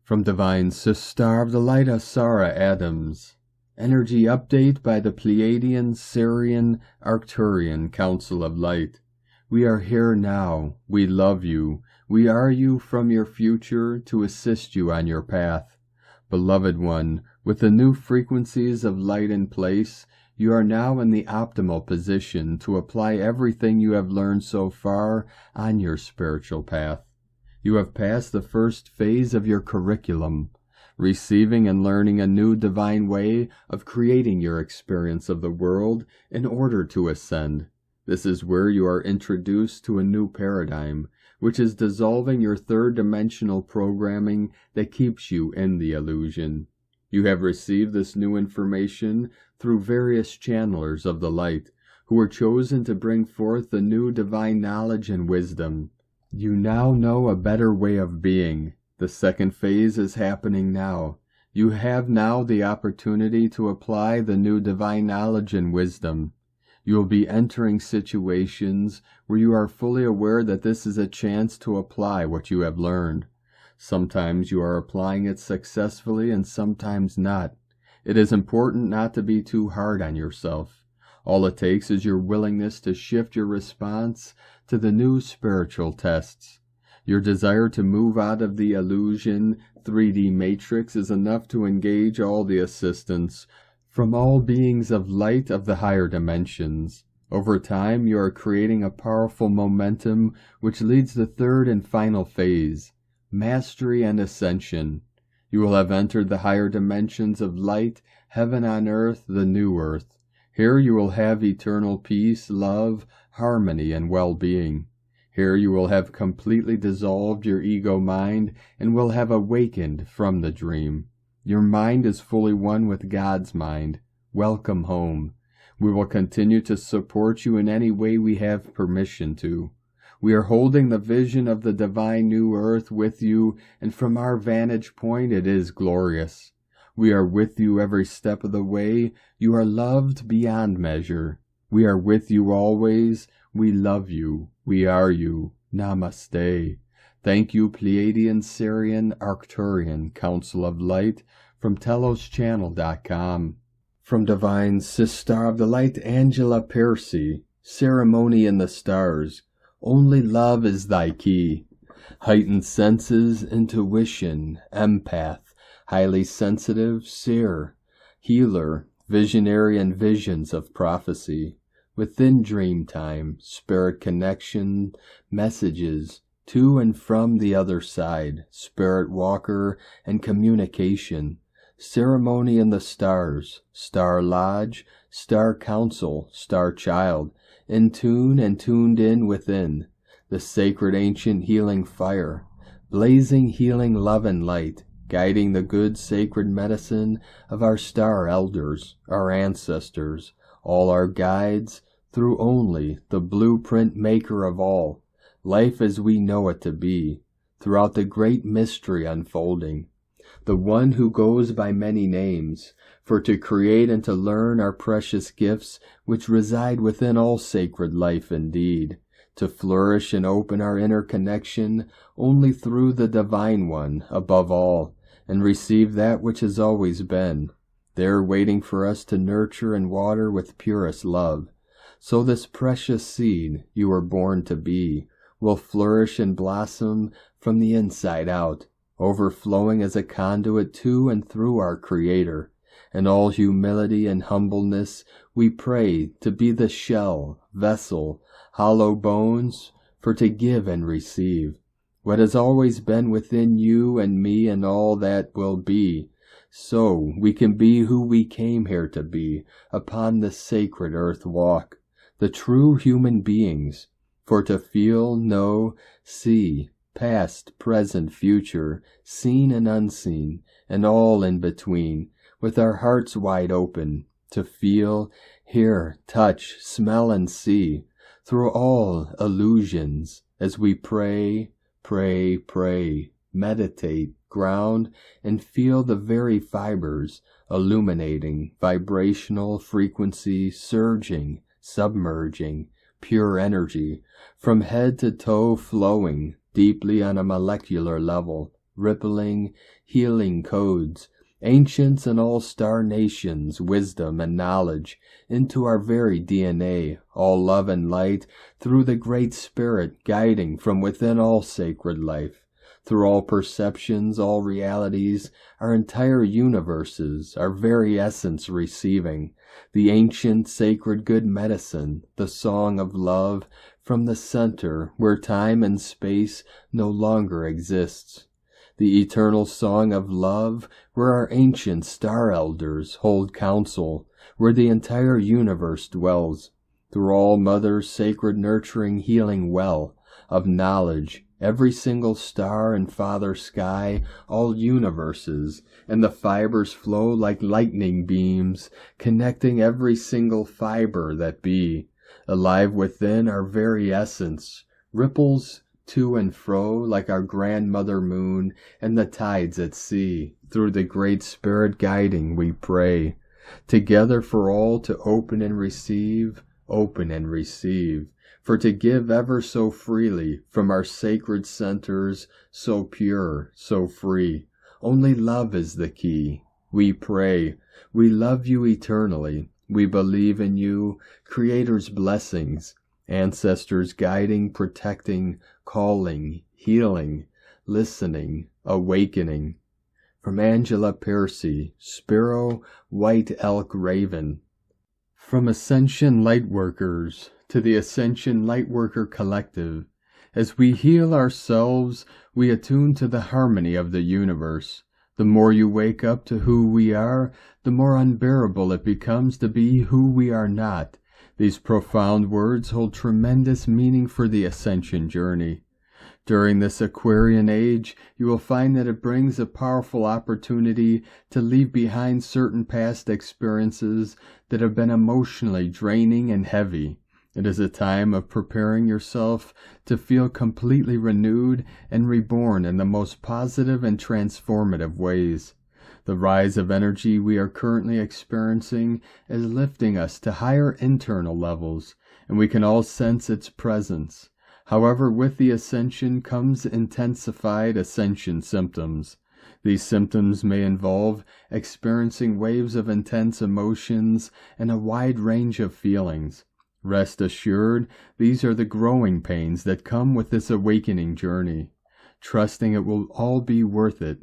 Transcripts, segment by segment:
From Divine Sister of the Light Sarah Adams. Energy update by the Pleiadian, Sirian, Arcturian Council of Light. We are here now. We love you. We are you from your future to assist you on your path. Beloved one, with the new frequencies of light in place, you are now in the optimal position to apply everything you have learned so far on your spiritual path. You have passed the first phase of your curriculum, receiving and learning a new divine way of creating your experience of the world in order to ascend. This is where you are introduced to a new paradigm, which is dissolving your third-dimensional programming that keeps you in the illusion. You have received this new information through various channelers of the light, who were chosen to bring forth the new divine knowledge and wisdom. You now know a better way of being. The second phase is happening now. You have now the opportunity to apply the new divine knowledge and wisdom. You will be entering situations where you are fully aware that this is a chance to apply what you have learned. Sometimes you are applying it successfully and sometimes not. It is important not to be too hard on yourself. All it takes is your willingness to shift your response to the new spiritual tests. Your desire to move out of the illusion 3D matrix is enough to engage all the assistance from all beings of light of the higher dimensions. Over time, you are creating a powerful momentum which leads the third and final phase, mastery and ascension. You will have entered the higher dimensions of light, heaven on earth, the new earth. Here you will have eternal peace, love, harmony, and well-being. Here you will have completely dissolved your ego mind and will have awakened from the dream. Your mind is fully one with God's mind. Welcome home. We will continue to support you in any way we have permission to. We are holding the vision of the divine new earth with you, and from our vantage point it is glorious. We are with you every step of the way. You are loved beyond measure. We are with you always. We love you. We are you. Namaste. Thank you, Pleiadian, Sirian, Arcturian Council of Light, from teloschannel.com. From Divine Sister of the Light Angela Percy, Ceremony in the Stars. Only love is thy key. Heightened senses, intuition, empath, highly sensitive, seer, healer, visionary and visions of prophecy. Within dream time, spirit connection, messages, to and from the other side, spirit walker and communication. Ceremony in the stars, star lodge, star council, star child, in tune and tuned in within. The sacred ancient healing fire, blazing healing love and light, guiding the good sacred medicine of our star elders, our ancestors, all our guides, through only the blueprint maker of all, life as we know it to be, throughout the great mystery unfolding, the one who goes by many names, for to create and to learn are precious gifts which reside within all sacred life indeed, to flourish and open our inner connection only through the Divine One above all, and receive that which has always been, there waiting for us to nurture and water with purest love. So this precious seed you were born to be will flourish and blossom from the inside out, overflowing as a conduit to and through our Creator. In all humility and humbleness we pray to be the shell, vessel, hollow bones, for to give and receive what has always been within you and me and all that will be, so we can be who we came here to be upon the sacred earth walk, the true human beings, for to feel, know, see, past, present, future, seen and unseen, and all in between, with our hearts wide open, to feel, hear, touch, smell, and see, through all illusions, as we pray, pray, pray, meditate, ground, and feel the very fibers, illuminating, vibrational frequency, surging, submerging, pure energy, from head to toe flowing, deeply on a molecular level, rippling, healing codes, ancients and all-star nations, wisdom and knowledge, into our very DNA, all love and light, through the Great Spirit guiding from within all sacred life. Through all perceptions, all realities, our entire universes, our very essence receiving, the ancient sacred good medicine, the song of love, from the center where time and space no longer exists. The eternal song of love, where our ancient star elders hold counsel, where the entire universe dwells. Through all Mother's sacred nurturing healing well of knowledge, every single star and Father sky, all universes, and the fibers flow like lightning beams, connecting every single fiber that be, alive within our very essence, ripples to and fro like our grandmother moon and the tides at sea. Through the Great Spirit guiding we pray, together for all to open and receive, for to give ever so freely from our sacred centers, so pure, so free. Only love is the key. We pray, we love you eternally. We believe in you, Creator's blessings, ancestors guiding, protecting, calling, healing, listening, awakening. From Angela Piercy, Sparrow, White Elk Raven. From Ascension Lightworkers to the Ascension Lightworker Collective, as we heal ourselves, we attune to the harmony of the universe. The more you wake up to who we are, the more unbearable it becomes to be who we are not. These profound words hold tremendous meaning for the Ascension journey. During this Aquarian age, you will find that it brings a powerful opportunity to leave behind certain past experiences that have been emotionally draining and heavy. It is a time of preparing yourself to feel completely renewed and reborn in the most positive and transformative ways. The rise of energy we are currently experiencing is lifting us to higher internal levels, and we can all sense its presence. However, with the ascension comes intensified ascension symptoms. These symptoms may involve experiencing waves of intense emotions and a wide range of feelings. Rest assured, these are the growing pains that come with this awakening journey, trusting it will all be worth it.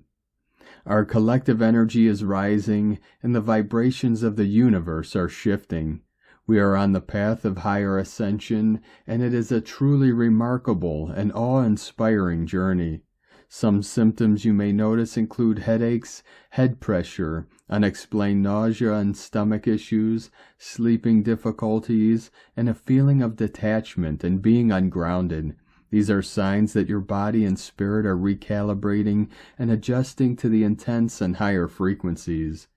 Our collective energy is rising, and the vibrations of the universe are shifting. We are on the path of higher ascension, and it is a truly remarkable and awe-inspiring journey. Some symptoms you may notice include headaches, head pressure, unexplained nausea and stomach issues, sleeping difficulties, and a feeling of detachment and being ungrounded. These are signs that your body and spirit are recalibrating and adjusting to the intense and higher frequencies.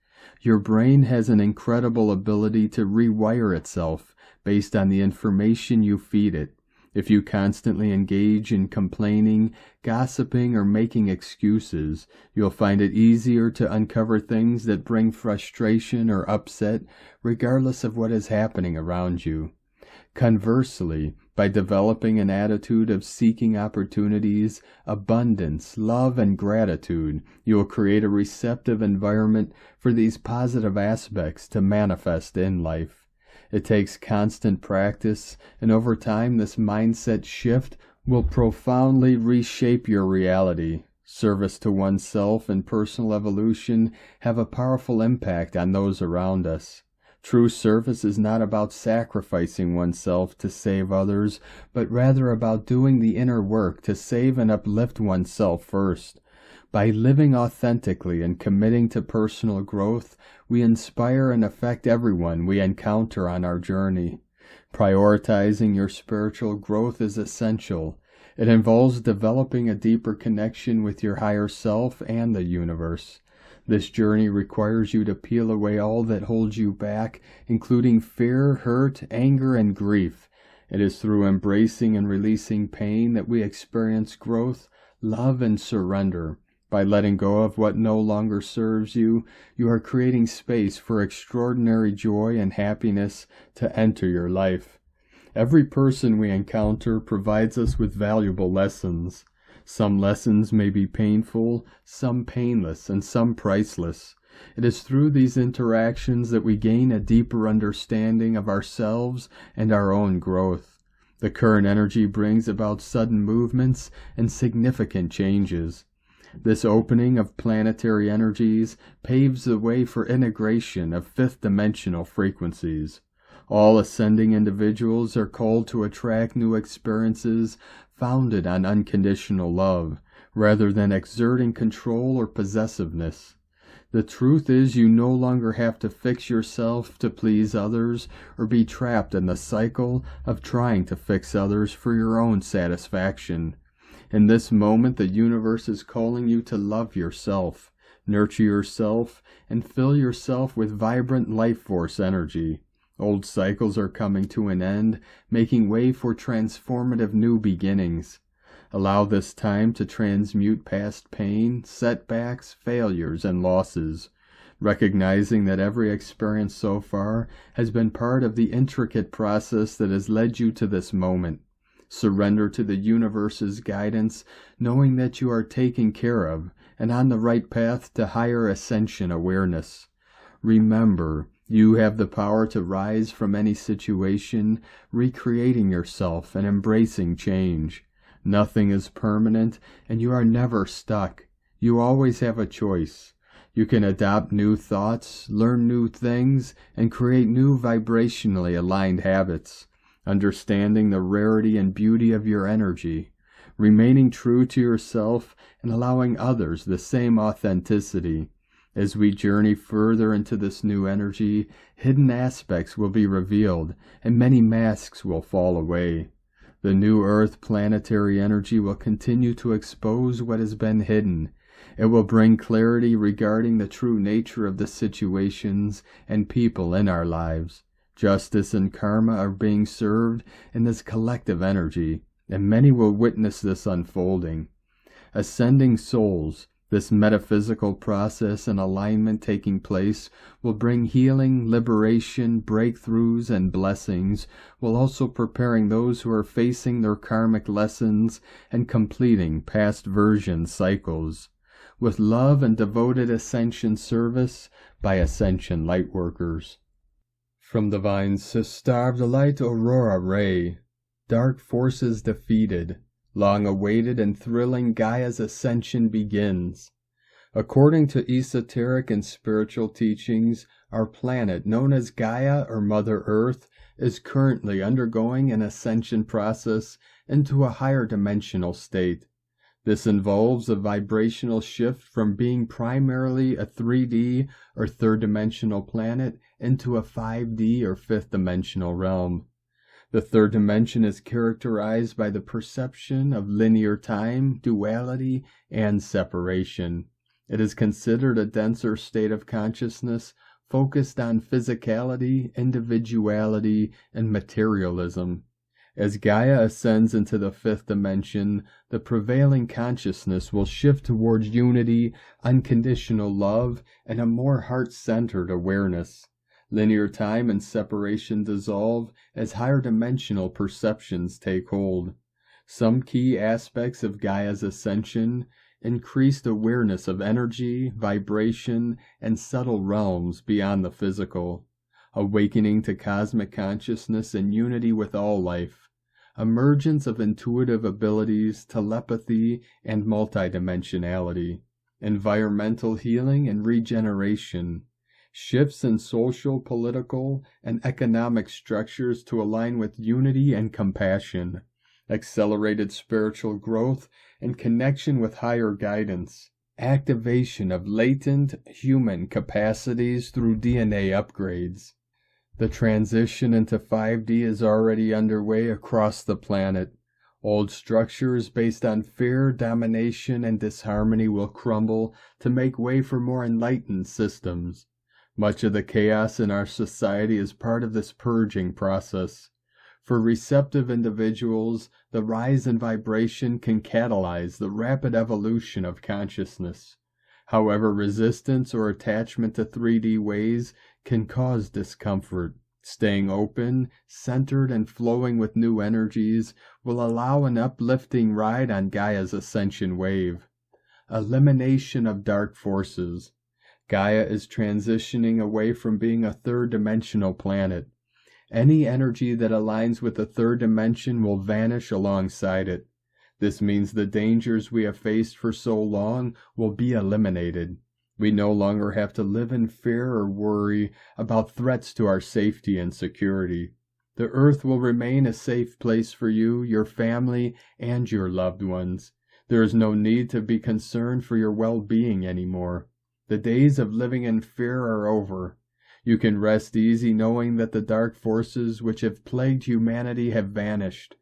Your brain has an incredible ability to rewire itself based on the information you feed it. If you constantly engage in complaining, gossiping, or making excuses, you'll find it easier to uncover things that bring frustration or upset, regardless of what is happening around you. Conversely, by developing an attitude of seeking opportunities, abundance, love, and gratitude, you will create a receptive environment for these positive aspects to manifest in life. It takes constant practice, and over time this mindset shift will profoundly reshape your reality. Service to oneself and personal evolution have a powerful impact on those around us. True service is not about sacrificing oneself to save others, but rather about doing the inner work to save and uplift oneself first. By living authentically and committing to personal growth, we inspire and affect everyone we encounter on our journey. Prioritizing your spiritual growth is essential. It involves developing a deeper connection with your higher self and the universe. This journey requires you to peel away all that holds you back, including fear, hurt, anger, and grief. It is through embracing and releasing pain that we experience growth, love, and surrender. By letting go of what no longer serves you, you are creating space for extraordinary joy and happiness to enter your life. Every person we encounter provides us with valuable lessons. Some lessons may be painful, some painless, and some priceless. It is through these interactions that we gain a deeper understanding of ourselves and our own growth. The current energy brings about sudden movements and significant changes. This opening of planetary energies paves the way for integration of fifth-dimensional frequencies. All ascending individuals are called to attract new experiences founded on unconditional love, rather than exerting control or possessiveness. The truth is, you no longer have to fix yourself to please others or be trapped in the cycle of trying to fix others for your own satisfaction. In this moment, the universe is calling you to love yourself, nurture yourself, and fill yourself with vibrant life force energy. Old cycles are coming to an end, making way for transformative new beginnings. Allow this time to transmute past pain, setbacks, failures, and losses, recognizing that every experience so far has been part of the intricate process that has led you to this moment. Surrender to the universe's guidance, knowing that you are taken care of and on the right path to higher ascension awareness. Remember, you have the power to rise from any situation, recreating yourself and embracing change. Nothing is permanent, and you are never stuck. You always have a choice. You can adopt new thoughts, learn new things, and create new vibrationally aligned habits, understanding the rarity and beauty of your energy, remaining true to yourself, and allowing others the same authenticity. As we journey further into this new energy, hidden aspects will be revealed, and many masks will fall away. The new Earth planetary energy will continue to expose what has been hidden. It will bring clarity regarding the true nature of the situations and people in our lives. Justice and karma are being served in this collective energy, and many will witness this unfolding. Ascending souls, this metaphysical process and alignment taking place, will bring healing, liberation, breakthroughs, and blessings, while also preparing those who are facing their karmic lessons and completing past version cycles. With love and devoted ascension service by Ascension Lightworkers. From Divine Sister of the Light Aurora Ray, dark forces defeated. Long-awaited and thrilling Gaia's ascension begins. According to esoteric and spiritual teachings, our planet, known as Gaia or Mother Earth, is currently undergoing an ascension process into a higher dimensional state. This involves a vibrational shift from being primarily a 3D or third-dimensional planet into a 5D or fifth-dimensional realm. The third dimension is characterized by the perception of linear time, duality, and separation. It is considered a denser state of consciousness focused on physicality, individuality, and materialism. As Gaia ascends into the fifth dimension, the prevailing consciousness will shift towards unity, unconditional love, and a more heart-centered awareness. Linear time and separation dissolve as higher dimensional perceptions take hold. Some key aspects of Gaia's ascension: increased awareness of energy, vibration, and subtle realms beyond the physical, awakening to cosmic consciousness and unity with all life, emergence of intuitive abilities, telepathy, and multidimensionality, environmental healing and regeneration, shifts in social, political, and economic structures to align with unity and compassion, accelerated spiritual growth and connection with higher guidance, activation of latent human capacities through DNA upgrades. The transition into 5D is already underway across the planet. Old structures based on fear, domination, and disharmony will crumble to make way for more enlightened systems. Much of the chaos in our society is part of this purging process. For receptive individuals, the rise in vibration can catalyze the rapid evolution of consciousness. However, resistance or attachment to 3D ways can cause discomfort. Staying open, centered, and flowing with new energies will allow an uplifting ride on Gaia's ascension wave. Elimination of dark forces. Gaia is transitioning away from being a third-dimensional planet. Any energy that aligns with the third dimension will vanish alongside it. This means the dangers we have faced for so long will be eliminated. We no longer have to live in fear or worry about threats to our safety and security. The earth will remain a safe place for you, your family, and your loved ones. There is no need to be concerned for your well-being anymore. The days of living in fear are over. You can rest easy knowing that the dark forces which have plagued humanity have vanished.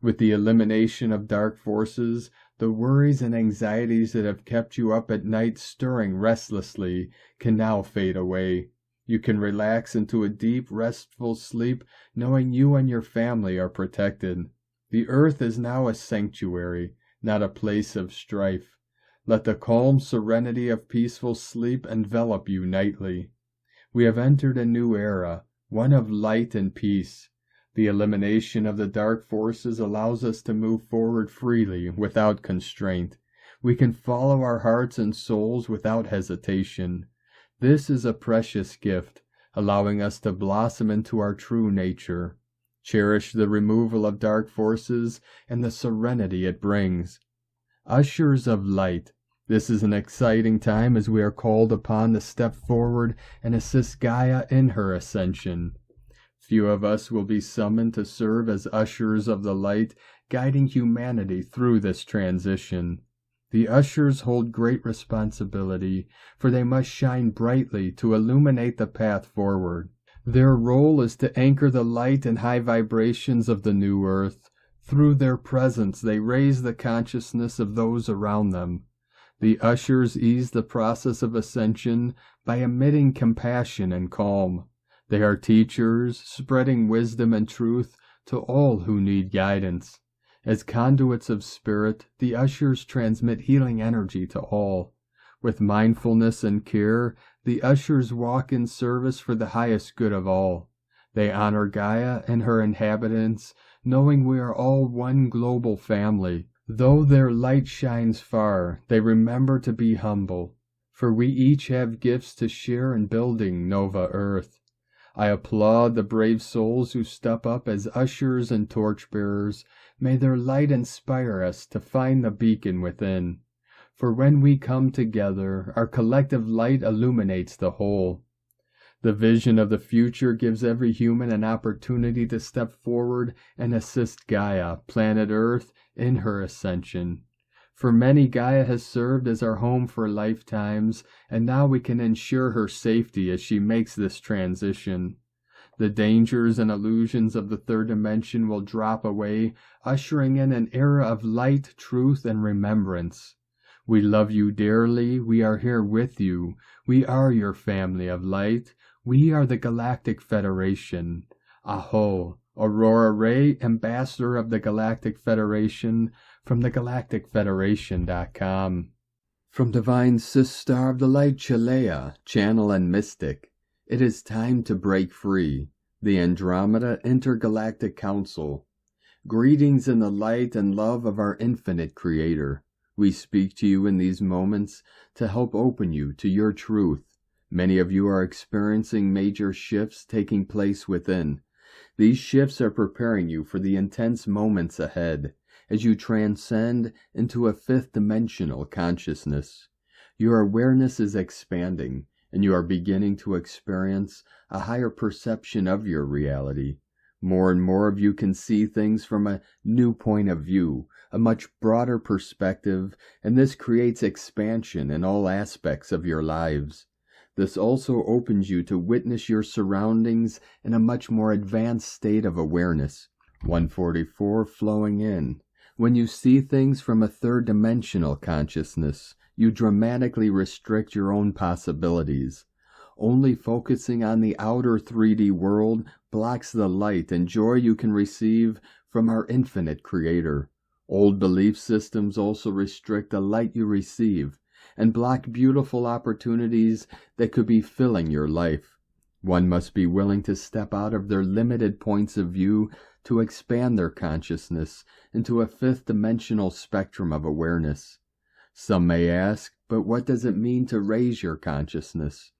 With the elimination of dark forces, the worries and anxieties that have kept you up at night stirring restlessly can now fade away. You can relax into a deep, restful sleep knowing you and your family are protected. The earth is now a sanctuary, not a place of strife. Let the calm serenity of peaceful sleep envelop you nightly. We have entered a new era, one of light and peace. The elimination of the dark forces allows us to move forward freely, without constraint. We can follow our hearts and souls without hesitation. This is a precious gift, allowing us to blossom into our true nature. Cherish the removal of dark forces and the serenity it brings. Ushers of light. This is an exciting time as we are called upon to step forward and assist Gaia in her ascension. Few of us will be summoned to serve as ushers of the light, guiding humanity through this transition. The ushers hold great responsibility, for they must shine brightly to illuminate the path forward. Their role is to anchor the light and high vibrations of the new earth. Through their presence, they raise the consciousness of those around them. The ushers ease the process of ascension by emitting compassion and calm. They are teachers, spreading wisdom and truth to all who need guidance. As conduits of spirit, the ushers transmit healing energy to all. With mindfulness and care, the ushers walk in service for the highest good of all. They honor Gaia and her inhabitants, knowing we are all one global family. Though their light shines far, they remember to be humble, for we each have gifts to share in building Nova Earth. I applaud the brave souls who step up as ushers and torchbearers. May their light inspire us to find the beacon within. For when we come together, our collective light illuminates the whole. The vision of the future gives every human an opportunity to step forward and assist Gaia, planet Earth, in her ascension. For many, Gaia has served as our home for lifetimes, and now we can ensure her safety as she makes this transition. The dangers and illusions of the third dimension will drop away, ushering in an era of light, truth, and remembrance. We love you dearly. We are here with you. We are your family of light. We are the Galactic Federation. Aho, Aurora Ray, Ambassador of the Galactic Federation, from thegalacticfederation.com. From Divine Sister of the Light Chelea, Channel and Mystic, it is time to break free. The Andromeda Intergalactic Council. Greetings in the light and love of our infinite Creator. We speak to you in these moments to help open you to your truth. Many of you are experiencing major shifts taking place within. These shifts are preparing you for the intense moments ahead as you transcend into a fifth-dimensional consciousness. Your awareness is expanding, and you are beginning to experience a higher perception of your reality. More and more of you can see things from a new point of view, a much broader perspective, and this creates expansion in all aspects of your lives. This also opens you to witness your surroundings in a much more advanced state of awareness. 144 flowing in. When you see things from a third-dimensional consciousness, you dramatically restrict your own possibilities. Only focusing on the outer 3D world blocks the light and joy you can receive from our infinite Creator. Old belief systems also restrict the light you receive and block beautiful opportunities that could be filling your life. One must be willing to step out of their limited points of view to expand their consciousness into a fifth-dimensional spectrum of awareness. Some may ask, but what does it mean to raise your consciousness?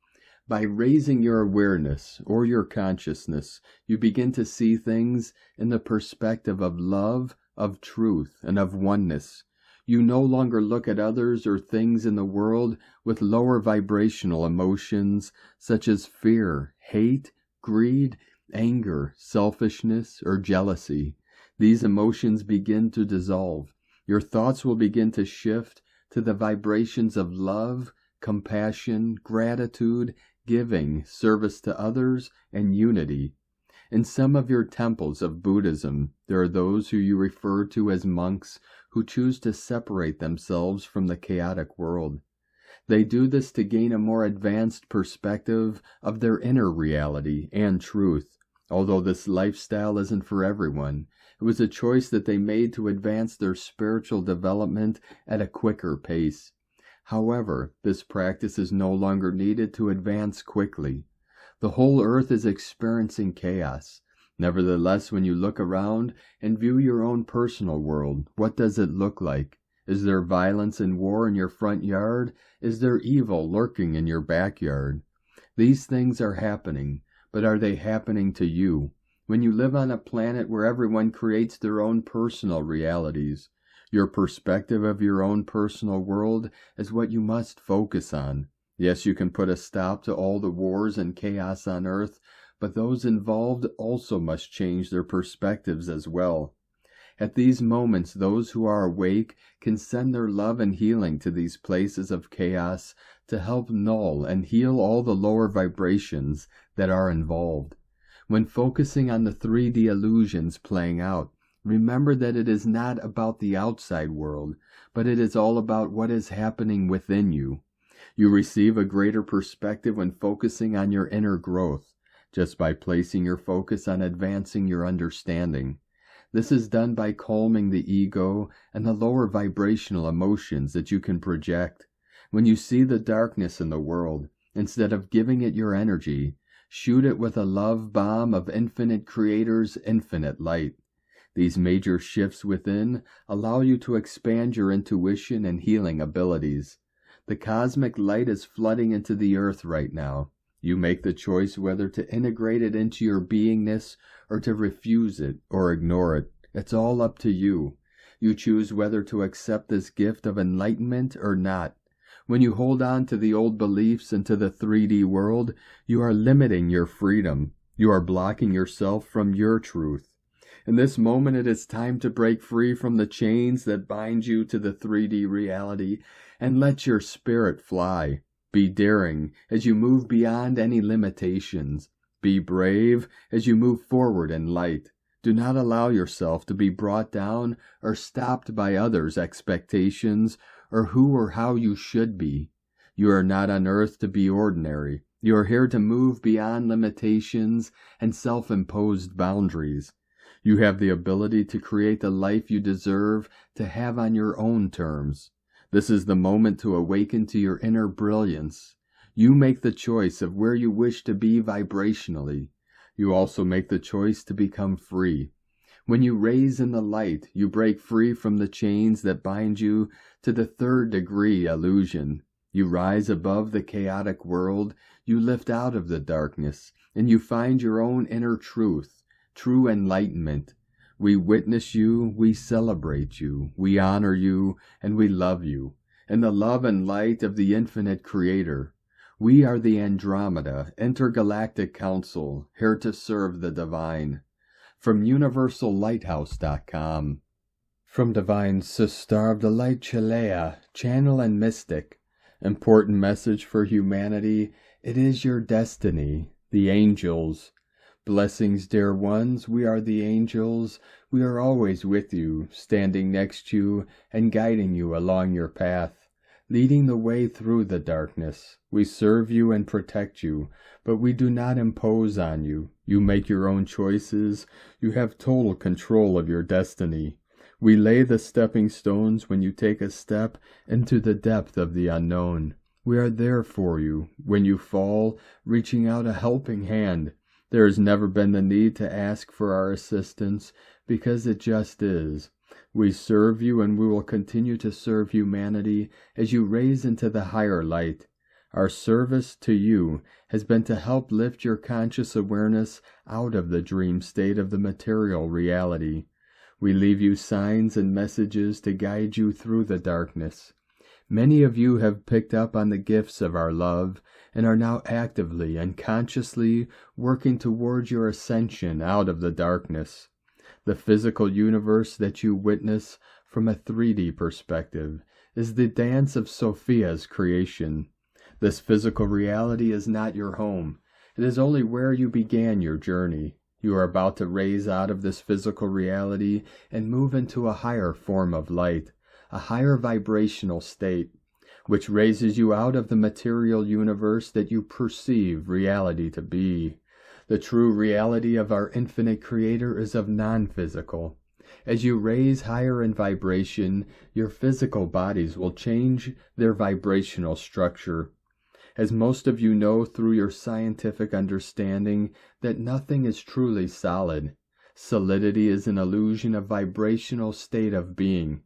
By raising your awareness or your consciousness, you begin to see things in the perspective of love, of truth, and of oneness. You no longer look at others or things in the world with lower vibrational emotions such as fear, hate, greed, anger, selfishness, or jealousy. These emotions begin to dissolve. Your thoughts will begin to shift to the vibrations of love, compassion, gratitude, giving, service to others, and unity. In some of your temples of Buddhism, there are those who you refer to as monks who choose to separate themselves from the chaotic world. They do this to gain a more advanced perspective of their inner reality and truth. Although this lifestyle isn't for everyone, it was a choice that they made to advance their spiritual development at a quicker pace. However, this practice is no longer needed to advance quickly. The whole earth is experiencing chaos. Nevertheless, when you look around and view your own personal world, what does it look like? Is there violence and war in your front yard? Is there evil lurking in your backyard? These things are happening, but are they happening to you? When you live on a planet where everyone creates their own personal realities, your perspective of your own personal world is what you must focus on. Yes, you can put a stop to all the wars and chaos on Earth, but those involved also must change their perspectives as well. At these moments, those who are awake can send their love and healing to these places of chaos to help null and heal all the lower vibrations that are involved. When focusing on the 3D illusions playing out, remember that it is not about the outside world, but it is all about what is happening within you. You receive a greater perspective when focusing on your inner growth, just by placing your focus on advancing your understanding. This is done by calming the ego and the lower vibrational emotions that you can project. When you see the darkness in the world, instead of giving it your energy, shoot it with a love bomb of infinite Creator's infinite light. These major shifts within allow you to expand your intuition and healing abilities. The cosmic light is flooding into the earth right now. You make the choice whether to integrate it into your beingness or to refuse it or ignore it. It's all up to you. You choose whether to accept this gift of enlightenment or not. When you hold on to the old beliefs and to the 3D world, you are limiting your freedom. You are blocking yourself from your truth. In this moment, it is time to break free from the chains that bind you to the 3D reality and let your spirit fly. Be daring as you move beyond any limitations. Be brave as you move forward in light. Do not allow yourself to be brought down or stopped by others' expectations or who or how you should be. You are not on earth to be ordinary. You are here to move beyond limitations and self-imposed boundaries. You have the ability to create the life you deserve to have on your own terms. This is the moment to awaken to your inner brilliance. You make the choice of where you wish to be vibrationally. You also make the choice to become free. When you raise in the light, you break free from the chains that bind you to the 3rd degree illusion. You rise above the chaotic world, you lift out of the darkness, and you find your own inner truth, true enlightenment. We witness you, we celebrate you, we honor you, and we love you. In the love and light of the infinite Creator, we are the Andromeda Intergalactic Council, here to serve the divine. From UniversalLighthouse.com. From Divine Sister of the Light Chelea, Channel and Mystic. Important message for humanity. It is your destiny. The angels. Blessings, dear ones, we are the angels. We are always with you, standing next to you and guiding you along your path, leading the way through the darkness. We serve you and protect you, but we do not impose on you. You make your own choices. You have total control of your destiny. We lay the stepping stones when you take a step into the depth of the unknown. We are there for you when you fall, reaching out a helping hand. There has never been the need to ask for our assistance, because it just is. We serve you, and we will continue to serve humanity as you raise into the higher light. Our service to you has been to help lift your conscious awareness out of the dream state of the material reality. We leave you signs and messages to guide you through the darkness. Many of you have picked up on the gifts of our love and are now actively and consciously working towards your ascension out of the darkness. The physical universe that you witness from a 3D perspective is the dance of Sophia's creation. This physical reality is not your home. It is only where you began your journey. You are about to raise out of this physical reality and move into a higher form of light, a higher vibrational state, which raises you out of the material universe that you perceive reality to be. The true reality of our infinite Creator is of non-physical. As you raise higher in vibration, your physical bodies will change their vibrational structure. As most of you know through your scientific understanding that nothing is truly solid. Solidity is an illusion of vibrational state of being.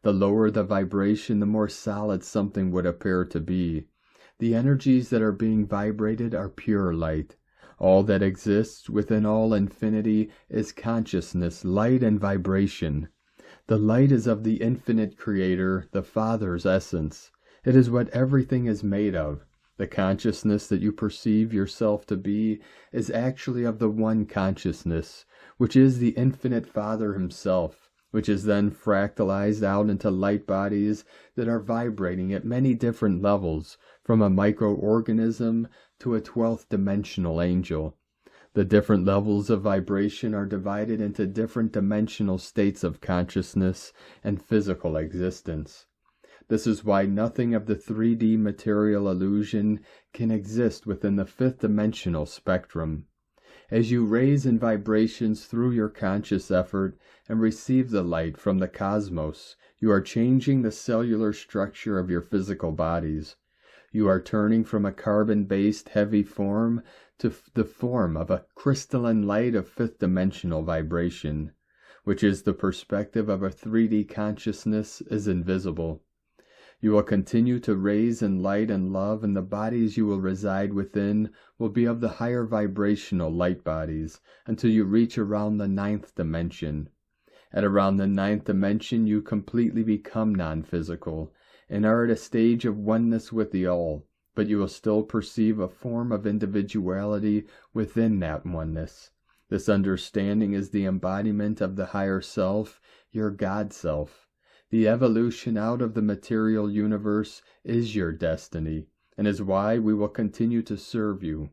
The lower the vibration, the more solid something would appear to be. The energies that are being vibrated are pure light. All that exists within all infinity is consciousness, light, and vibration. The light is of the infinite Creator, the Father's essence. It is what everything is made of. The consciousness that you perceive yourself to be is actually of the one consciousness, which is the infinite Father himself, which is then fractalized out into light bodies that are vibrating at many different levels, from a microorganism to a 12th dimensional angel. The different levels of vibration are divided into different dimensional states of consciousness and physical existence. This is why nothing of the 3D material illusion can exist within the 5th dimensional spectrum. As you raise in vibrations through your conscious effort and receive the light from the cosmos, you are changing the cellular structure of your physical bodies. You are turning from a carbon-based heavy form to the form of a crystalline light of 5th dimensional vibration, which is the perspective of a 3D consciousness is invisible. You will continue to raise in light and love, and the bodies you will reside within will be of the higher vibrational light bodies until you reach around the 9th dimension. At around the 9th dimension, you completely become non-physical and are at a stage of oneness with the all, but you will still perceive a form of individuality within that oneness. This understanding is the embodiment of the higher self, your God self. The evolution out of the material universe is your destiny, and is why we will continue to serve you.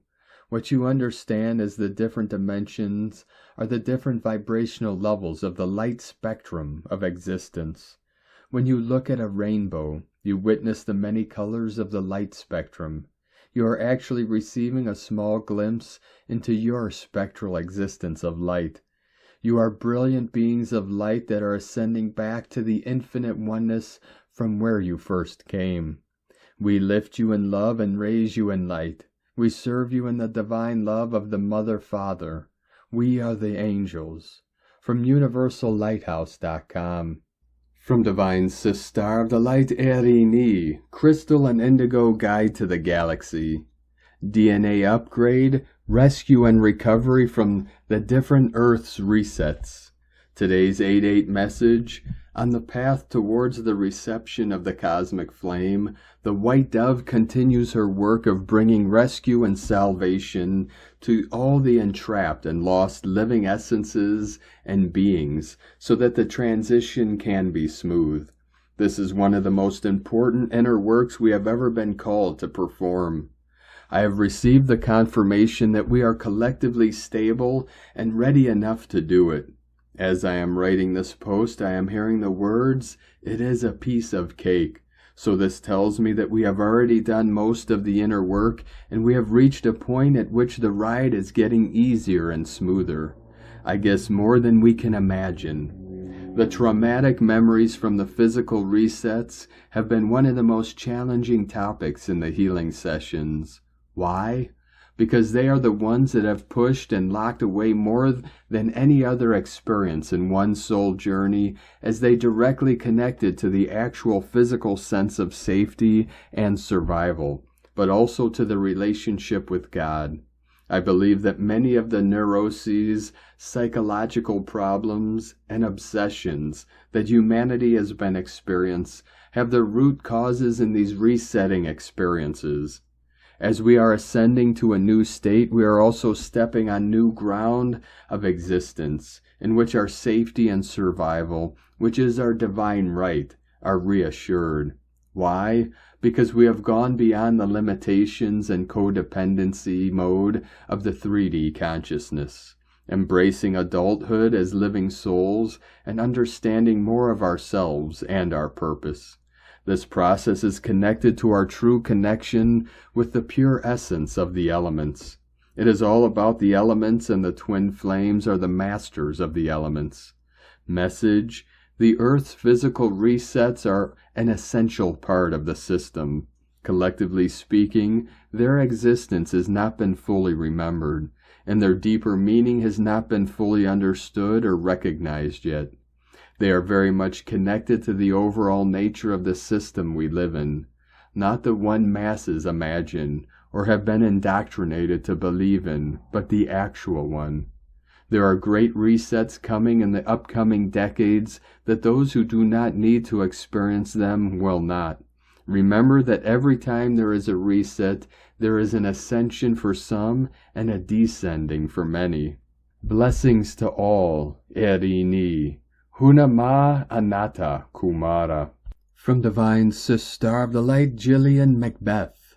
What you understand as the different dimensions are the different vibrational levels of the light spectrum of existence. When you look at a rainbow, you witness the many colors of the light spectrum. You are actually receiving a small glimpse into your spectral existence of light. You are brilliant beings of light that are ascending back to the infinite oneness from where you first came. We lift you in love and raise you in light. We serve you in the divine love of the Mother Father. We are the angels. From UniversalLighthouse.com. From Divine Sistar, the Light Erini, Crystal and Indigo Guide to the Galaxy. DNA Upgrade, Rescue and Recovery from the Different Earth's Resets. Today's 8-8 message: on the path towards the reception of the cosmic flame, the white dove continues her work of bringing rescue and salvation to all the entrapped and lost living essences and beings, so that the transition can be smooth. This is one of the most important inner works we have ever been called to perform. I have received the confirmation that we are collectively stable and ready enough to do it. As I am writing this post, I am hearing the words, "It is a piece of cake." So this tells me that we have already done most of the inner work, and we have reached a point at which the ride is getting easier and smoother. I guess more than we can imagine. The traumatic memories from the physical resets have been one of the most challenging topics in the healing sessions. Why? Because they are the ones that have pushed and locked away more than any other experience in one's soul journey, as they directly connected to the actual physical sense of safety and survival, but also to the relationship with God. I believe that many of the neuroses, psychological problems, and obsessions that humanity has been experiencing have their root causes in these resetting experiences. As we are ascending to a new state, we are also stepping on new ground of existence, in which our safety and survival, which is our divine right, are reassured. Why? Because we have gone beyond the limitations and codependency mode of the 3D consciousness, embracing adulthood as living souls and understanding more of ourselves and our purpose. This process is connected to our true connection with the pure essence of the elements. It is all about the elements, and the twin flames are the masters of the elements. Message: the Earth's physical resets are an essential part of the system. Collectively speaking, their existence has not been fully remembered, and their deeper meaning has not been fully understood or recognized yet. They are very much connected to the overall nature of the system we live in, not the one masses imagine or have been indoctrinated to believe in, but the actual one. There are great resets coming in the upcoming decades that those who do not need to experience them will not. Remember that every time there is a reset, there is an ascension for some and a descending for many. Blessings to all, Erini. Hunama Anatta Kumara. From Divine Sister of the Light, Gillian Macbeth.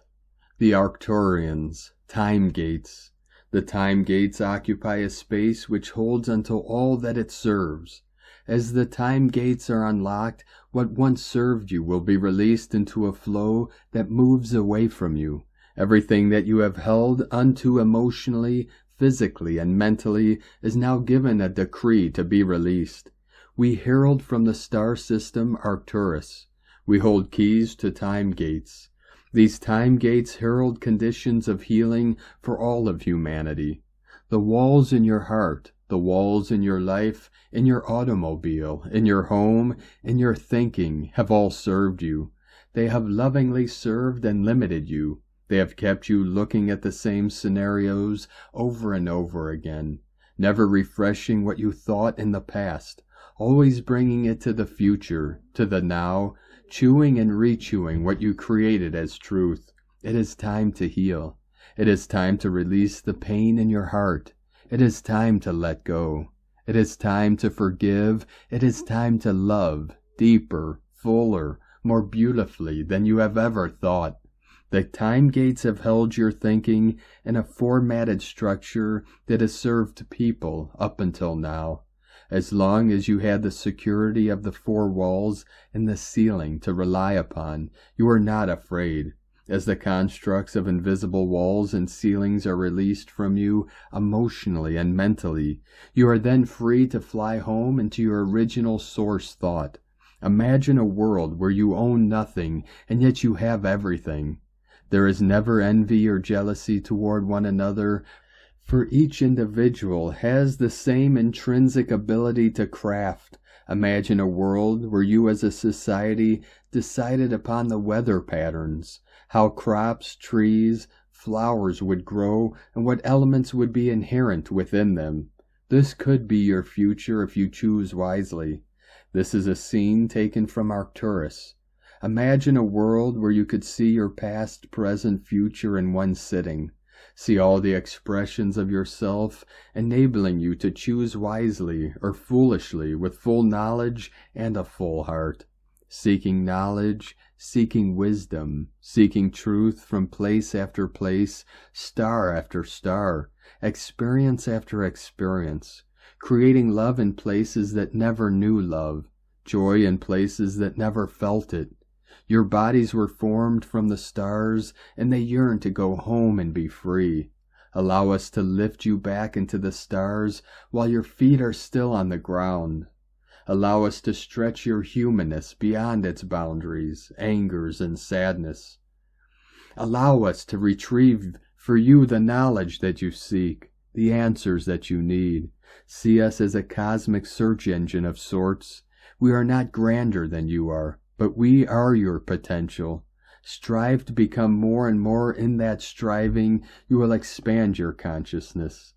The Arcturians, Time Gates. The time gates occupy a space which holds until all that it serves. As the time gates are unlocked, what once served you will be released into a flow that moves away from you. Everything that you have held unto emotionally, physically, and mentally is now given a decree to be released. We herald from the star system Arcturus. We hold keys to time gates. These time gates herald conditions of healing for all of humanity. The walls in your heart, the walls in your life, in your automobile, in your home, in your thinking, have all served you. They have lovingly served and limited you. They have kept you looking at the same scenarios over and over again, never refreshing what you thought in the past, always bringing it to the future, to the now, chewing and rechewing what you created as truth. It is time to heal. It is time to release the pain in your heart. It is time to let go. It is time to forgive. It is time to love deeper, fuller, more beautifully than you have ever thought. The time gates have held your thinking in a formatted structure that has served people up until now. As long as you had the security of the four walls and the ceiling to rely upon, you are not afraid. As the constructs of invisible walls and ceilings are released from you emotionally and mentally, you are then free to fly home into your original source thought. Imagine a world where you own nothing and yet you have everything. There is never envy or jealousy toward one another, for each individual has the same intrinsic ability to craft. Imagine a world where you as a society decided upon the weather patterns, how crops, trees, flowers would grow, and what elements would be inherent within them. This could be your future if you choose wisely. This is a scene taken from Arcturus. Imagine a world where you could see your past, present, future in one sitting. See all the expressions of yourself, enabling you to choose wisely or foolishly with full knowledge and a full heart. Seeking knowledge, seeking wisdom, seeking truth from place after place, star after star, experience after experience, creating love in places that never knew love, joy in places that never felt it. Your bodies were formed from the stars, and they yearn to go home and be free. Allow us to lift you back into the stars while your feet are still on the ground. Allow us to stretch your humanness beyond its boundaries, angers, and sadness. Allow us to retrieve for you the knowledge that you seek, the answers that you need. See us as a cosmic search engine of sorts. We are not grander than you are, but we are your potential. Strive to become more and more. In that striving, you will expand your consciousness.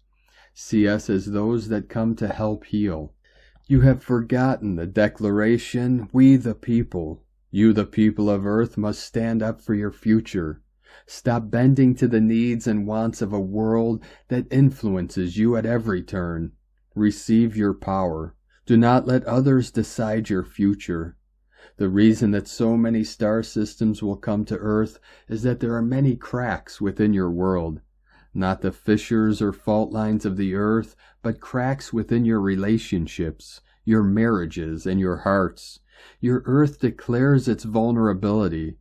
See us as those that come to help heal. You have forgotten the declaration, we the people. You the people of Earth must stand up for your future. Stop bending to the needs and wants of a world that influences you at every turn. Receive your power. Do not let others decide your future. The reason that so many star systems will come to Earth is that there are many cracks within your world. Not the fissures or fault lines of the Earth, but cracks within your relationships, your marriages, and your hearts. Your Earth declares its vulnerability.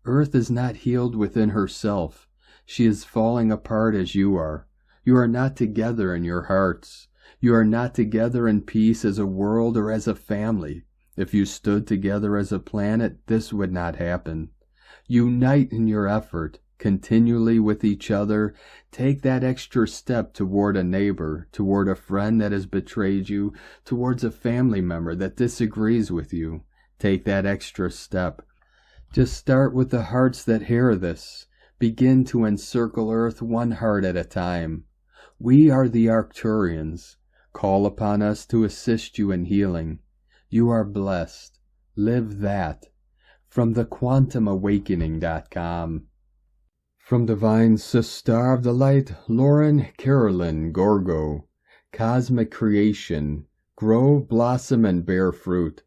Earth is not healed within herself. She is falling apart as you are. You are not together in your hearts. You are not together in peace as a world or as a family. If you stood together as a planet, this would not happen. Unite in your effort, continually with each other. Take that extra step toward a neighbor, toward a friend that has betrayed you, towards a family member that disagrees with you. Take that extra step. Just start with the hearts that hear this. Begin to encircle Earth one heart at a time. We are the Arcturians. Call upon us to assist you in healing. You are blessed. Live that. From thequantumawakening.com. From Divine Sister of the Light, Lauren Carolyn Gorgo. Cosmic Creation. Grow, blossom, and bear fruit.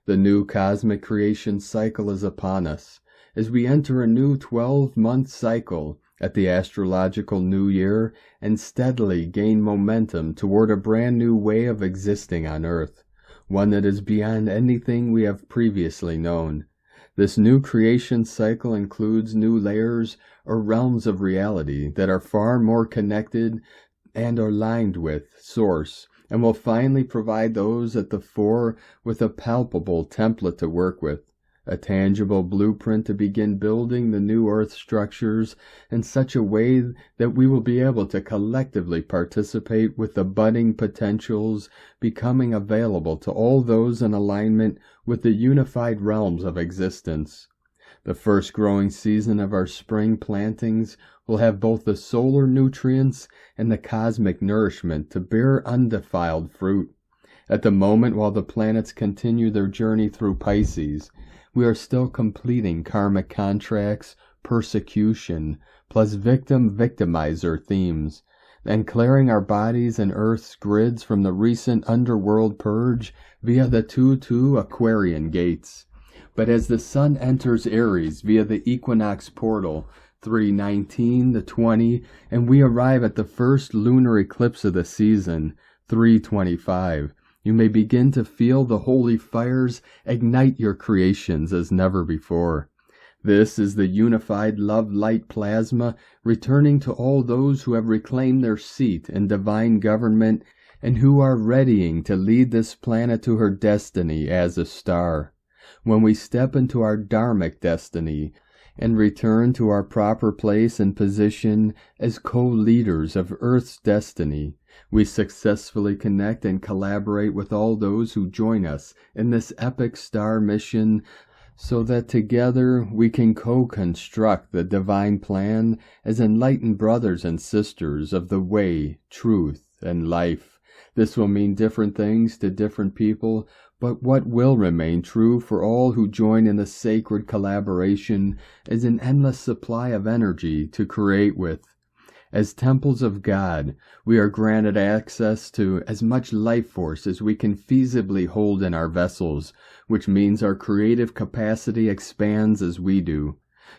The new cosmic creation cycle is upon us, as we enter a new 12-month cycle at the astrological new year and steadily gain momentum toward a brand new way of existing on Earth, one that is beyond anything we have previously known. This new creation cycle includes new layers or realms of reality that are far more connected and aligned with Source, and will finally provide those at the fore with a palpable template to work with, a tangible blueprint to begin building the new Earth structures in such a way that we will be able to collectively participate with the budding potentials becoming available to all those in alignment with the unified realms of existence. The first growing season of our spring plantings will have both the solar nutrients and the cosmic nourishment to bear undefiled fruit. At the moment, while the planets continue their journey through Pisces, we are still completing karmic contracts, persecution, plus victim-victimizer themes, and clearing our bodies and Earth's grids from the recent underworld purge via the 2-2 Aquarian gates. But as the Sun enters Aries via the equinox portal, 3/19-20, and we arrive at the first lunar eclipse of the season, 3/25, you may begin to feel the holy fires ignite your creations as never before. This is the unified love light plasma returning to all those who have reclaimed their seat in divine government and who are readying to lead this planet to her destiny as a star. When we step into our dharmic destiny and return to our proper place and position as co-leaders of Earth's destiny, we successfully connect and collaborate with all those who join us in this epic star mission so that together we can co-construct the divine plan as enlightened brothers and sisters of the way, truth, and life. This will mean different things to different people, but what will remain true for all who join in the sacred collaboration is an endless supply of energy to create with. As temples of God, we are granted access to as much life force as we can feasibly hold in our vessels, which means our creative capacity expands as we do.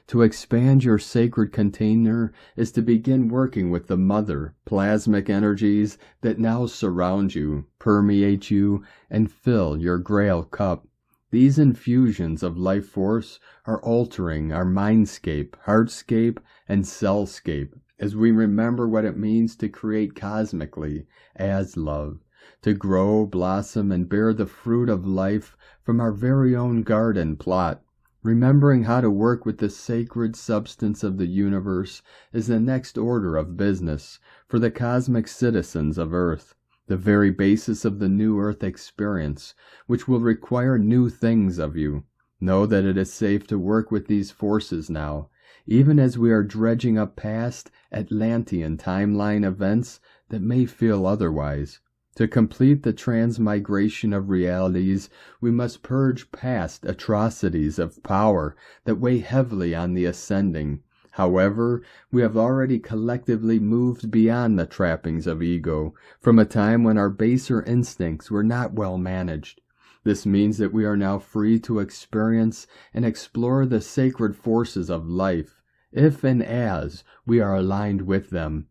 To expand your sacred container is to begin working with the mother, plasmic energies that now surround you, permeate you, and fill your grail cup. These infusions of life force are altering our mindscape, heartscape, and cellscape as we remember what it means to create cosmically as love. to grow, blossom, and bear the fruit of life from our very own garden plot. Remembering how to work with the sacred substance of the universe is the next order of business for the cosmic citizens of Earth, the very basis of the new Earth experience, which will require new things of you. Know that it is safe to work with these forces now, even as we are dredging up past Atlantean timeline events that may feel otherwise. To complete the transmigration of realities, we must purge past atrocities of power that weigh heavily on the ascending. However, we have already collectively moved beyond the trappings of ego, from a time when our baser instincts were not well managed. This means that we are now free to experience and explore the sacred forces of life, if and as we are aligned with them.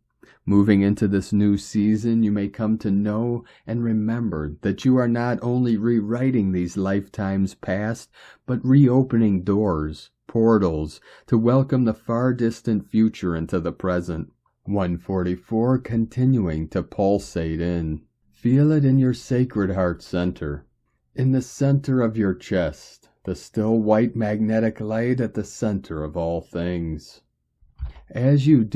Moving into this new season, you may come to know and remember that you are not only rewriting these lifetimes past, but reopening doors, portals, to welcome the far distant future into the present. 144 continuing to pulsate in. Feel it in your sacred heart center. In the center of your chest, the still white magnetic light at the center of all things. As you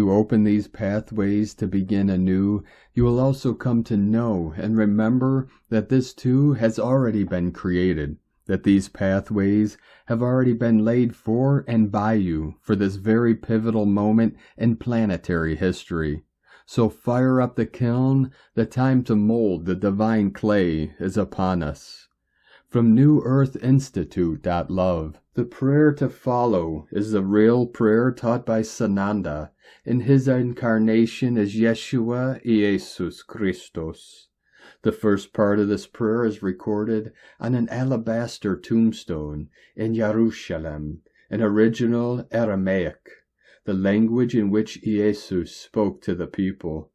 open these pathways to begin anew, you will also come to know and remember that this too has already been created, that these pathways have already been laid for and by you for this very pivotal moment in planetary history. So fire up the kiln, the time to mold the divine clay is upon us. From newearthinstitute.love, the prayer to follow is the real prayer taught by Sananda in his incarnation as Yeshua Jesus Christos. The first part of this prayer is recorded on an alabaster tombstone in Jerusalem, in original Aramaic, the language in which Jesus spoke to the people.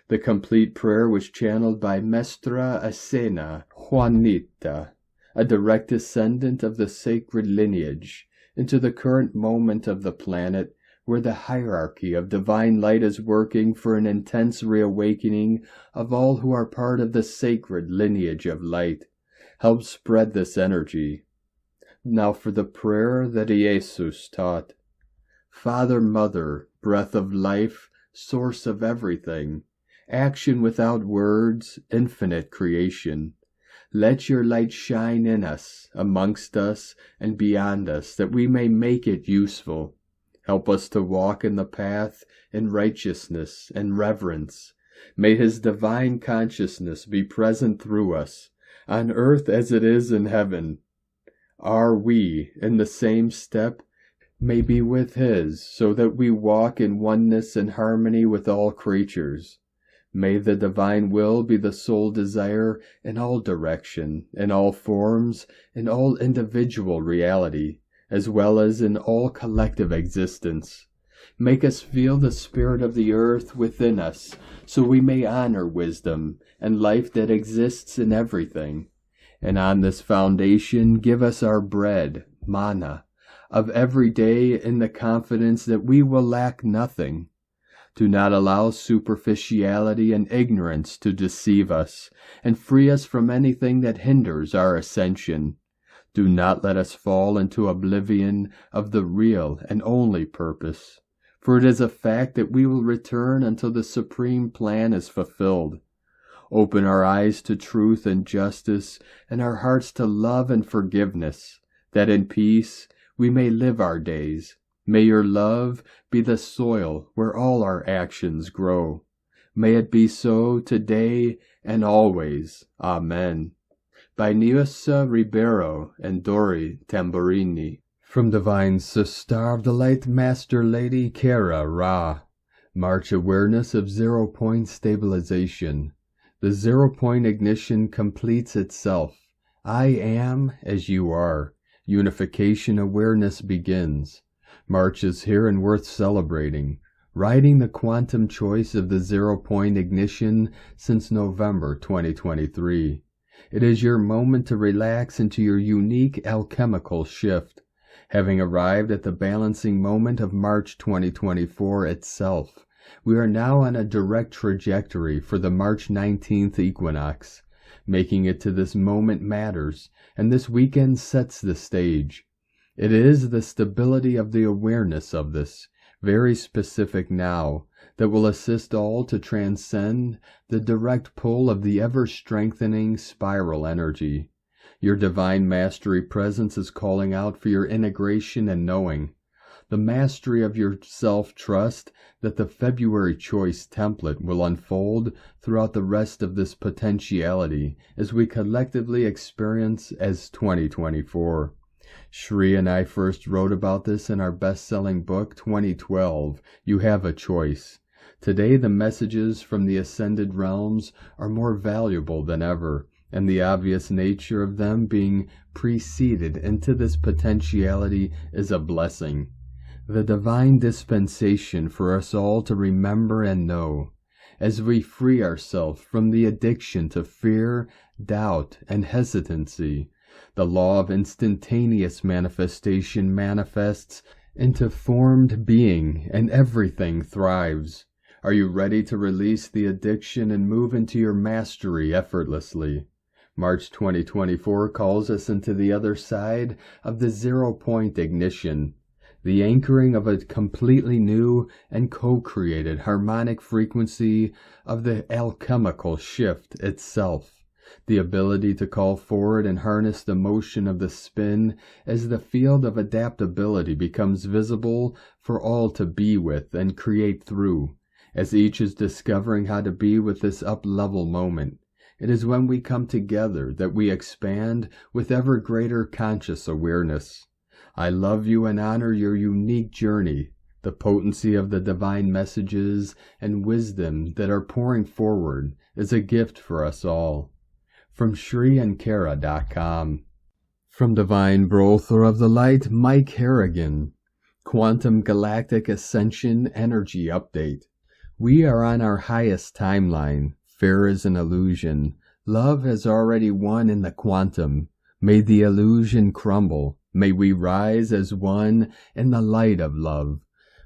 The complete prayer was channeled by Mestra Ascena Juanita, a direct descendant of the sacred lineage, into the current moment of the planet where the hierarchy of divine light is working for an intense reawakening of all who are part of the sacred lineage of light. Help spread this energy. Now for the prayer that Jesus taught. Father, Mother, breath of life, source of everything, action without words, infinite creation. Let your light shine in us, amongst us, and beyond us, that we may make it useful. Help us to walk in the path in righteousness and reverence. May his divine consciousness be present through us, on earth as it is in heaven. Are we, in the same step, may be with his, so that we walk in oneness and harmony with all creatures. May the divine will be the sole desire in all direction, in all forms, in all individual reality, as well as in all collective existence. Make us feel the spirit of the earth within us, so we may honor wisdom and life that exists in everything. And on this foundation, give us our bread, manna, of every day in the confidence that we will lack nothing. Do not allow superficiality and ignorance to deceive us, and free us from anything that hinders our ascension. Do not let us fall into oblivion of the real and only purpose, for it is a fact that we will return until the supreme plan is fulfilled. Open our eyes to truth and justice, and our hearts to love and forgiveness, that in peace we may live our days. May your love be the soil where all our actions grow. May it be so today and always. Amen. By Nilsa Ribeiro and Dori Tamburini. From Divine Sister of the Light Master Lady Kara Ra. March awareness of 0-point stabilization. The 0-point ignition completes itself. I am as you are. Unification awareness begins. March is here and worth celebrating, riding the quantum choice of the 0-point ignition since November 2023. It is your moment to relax into your unique alchemical shift, having arrived at the balancing moment of March 2024 itself, We are now on a direct trajectory for the March 19th equinox. Making it to this moment matters, and this weekend sets the stage. It is the stability of the awareness of this, very specific now, that will assist all to transcend the direct pull of the ever-strengthening spiral energy. Your divine mastery presence is calling out for your integration and knowing. The mastery of your self-trust that the February choice template will unfold throughout the rest of this potentiality as we collectively experience as 2024. Shri and I first wrote about this in our best-selling book, 2012, You Have a Choice. Today, the messages from the ascended realms are more valuable than ever, and the obvious nature of them being preceded into this potentiality is a blessing. The divine dispensation for us all to remember and know, as we free ourselves from the addiction to fear, doubt, and hesitancy. The law of instantaneous manifestation manifests into formed being, and everything thrives. Are you ready to release the addiction and move into your mastery effortlessly? March 2024 calls us into the other side of the 0-point ignition, the anchoring of a completely new and co-created harmonic frequency of the alchemical shift itself. The ability to call forward and harness the motion of the spin as the field of adaptability becomes visible for all to be with and create through, as each is discovering how to be with this up-level moment. It is when we come together that we expand with ever greater conscious awareness. I love you and honor your unique journey, the potency of the divine messages and wisdom that are pouring forward is a gift for us all. From ShriAnkara.com. From Divine Brother of the Light, Mike Harrigan. Quantum Galactic Ascension Energy Update. We are on our highest timeline. Fear is an illusion. Love has already won in the quantum. May the illusion crumble. May we rise as one in the light of love.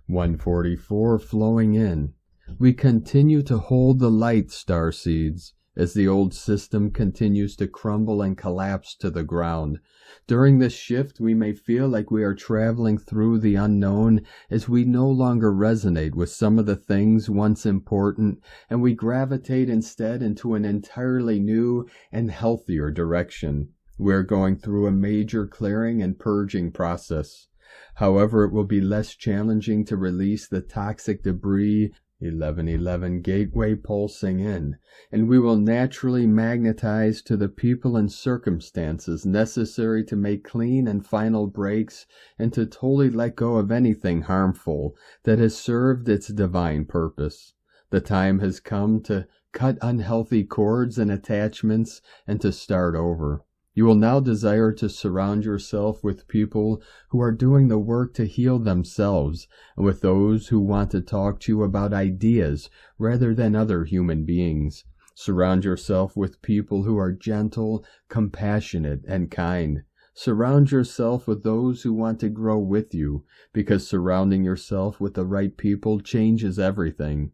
144 flowing in. We continue to hold the light, starseeds, as the old system continues to crumble and collapse to the ground. During this shift, we may feel like we are traveling through the unknown as we no longer resonate with some of the things once important, and we gravitate instead into an entirely new and healthier direction. We're going through a major clearing and purging process. However, it will be less challenging to release the toxic debris 1111 gateway pulsing in, and we will naturally magnetize to the people and circumstances necessary to make clean and final breaks and to totally let go of anything harmful that has served its divine purpose. The time has come to cut unhealthy cords and attachments and to start over. You will now desire to surround yourself with people who are doing the work to heal themselves, and with those who want to talk to you about ideas rather than other human beings. Surround yourself with people who are gentle, compassionate, and kind. Surround yourself with those who want to grow with you, because surrounding yourself with the right people changes everything.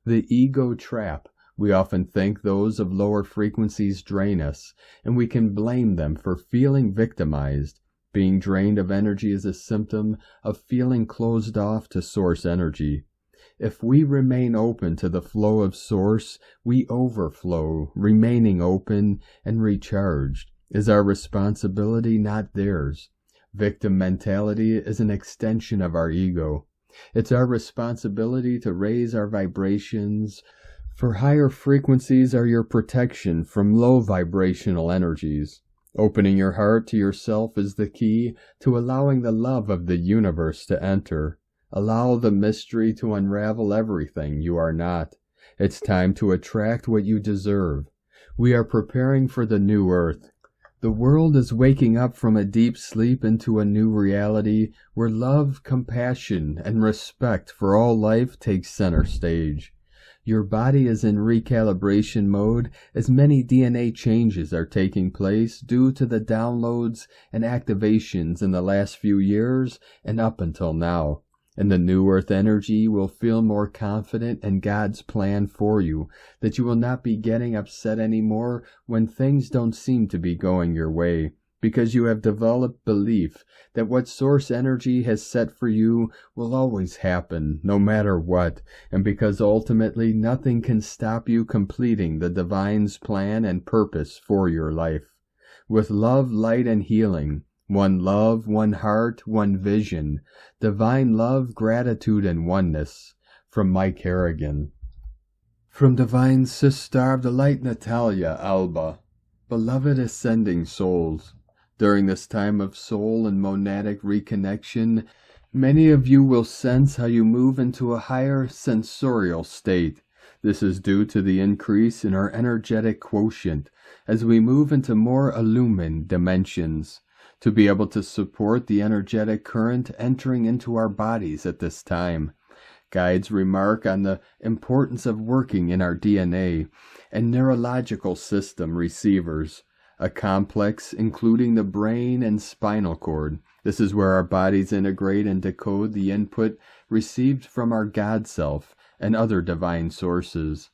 The ego trap. We often think those of lower frequencies drain us, and we can blame them for feeling victimized. Being drained of energy is a symptom of feeling closed off to source energy. If we remain open to the flow of source, we overflow. Remaining open and recharged is our responsibility, not theirs. Victim mentality is an extension of our ego. It's our responsibility to raise our vibrations, for higher frequencies are your protection from low vibrational energies. Opening your heart to yourself is the key to allowing the love of the universe to enter. Allow the mystery to unravel everything you are not. It's time to attract what you deserve. We are preparing for the new earth. The world is waking up from a deep sleep into a new reality where love, compassion, and respect for all life takes center stage. Your body is in recalibration mode as many DNA changes are taking place due to the downloads and activations in the last few years and up until now. In the new earth energy, you will feel more confident in God's plan for you, that you will not be getting upset anymore when things don't seem to be going your way, because you have developed belief that what source energy has set for you will always happen, no matter what, and because ultimately nothing can stop you completing the divine's plan and purpose for your life. With love, light, and healing, one love, one heart, one vision, divine love, gratitude, and oneness. From Mike Harrigan. From Divine Sister of the Light Natalia Alba. Beloved ascending souls, during this time of soul and monadic reconnection, many of you will sense how you move into a higher sensorial state. This is due to the increase in our energetic quotient as we move into more illumined dimensions, to be able to support the energetic current entering into our bodies at this time. Guides remark on the importance of working in our DNA and neurological system receivers, a complex including the brain and spinal cord. This is where our bodies integrate and decode the input received from our God Self and other divine sources.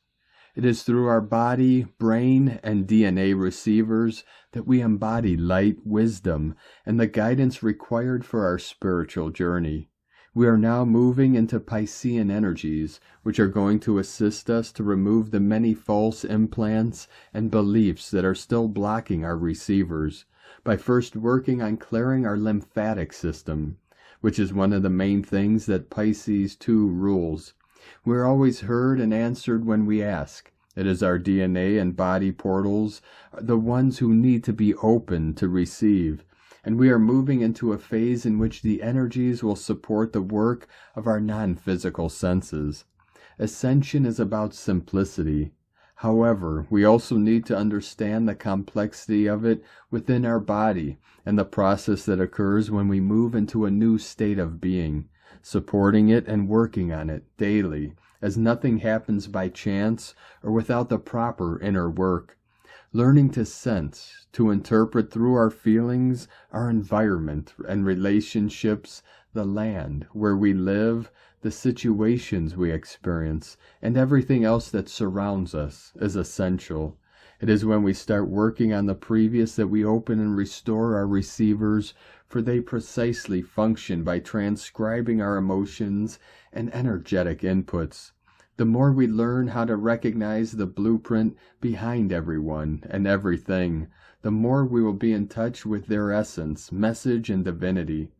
It is through our body, brain, and DNA receivers that we embody light, wisdom, and the guidance required for our spiritual journey. We are now moving into Piscean energies, which are going to assist us to remove the many false implants and beliefs that are still blocking our receivers, by first working on clearing our lymphatic system, which is one of the main things that Pisces 2 rules. We're always heard and answered when we ask. It is our DNA and body portals, the ones who need to be open to receive. And we are moving into a phase in which the energies will support the work of our non-physical senses. Ascension is about simplicity. However, we also need to understand the complexity of it within our body and the process that occurs when we move into a new state of being, supporting it and working on it daily, as nothing happens by chance or without the proper inner work. Learning to sense, to interpret through our feelings, our environment and relationships, the land where we live, the situations we experience, and everything else that surrounds us is essential. It is when we start working on the previous that we open and restore our receivers, for they precisely function by transcribing our emotions and energetic inputs. The more we learn how to recognize the blueprint behind everyone and everything, the more we will be in touch with their essence, message, and divinity.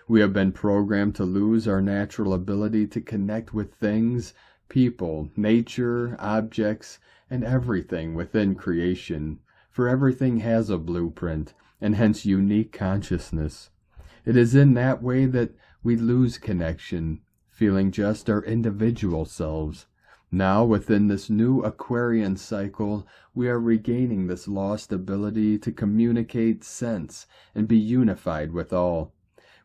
We have been programmed to lose our natural ability to connect with things, people, nature, objects, and everything within creation, for everything has a blueprint, and hence unique consciousness. It is in that way that we lose connection, feeling just our individual selves. Now, within this new Aquarian cycle, we are regaining this lost ability to communicate, sense, and be unified with all.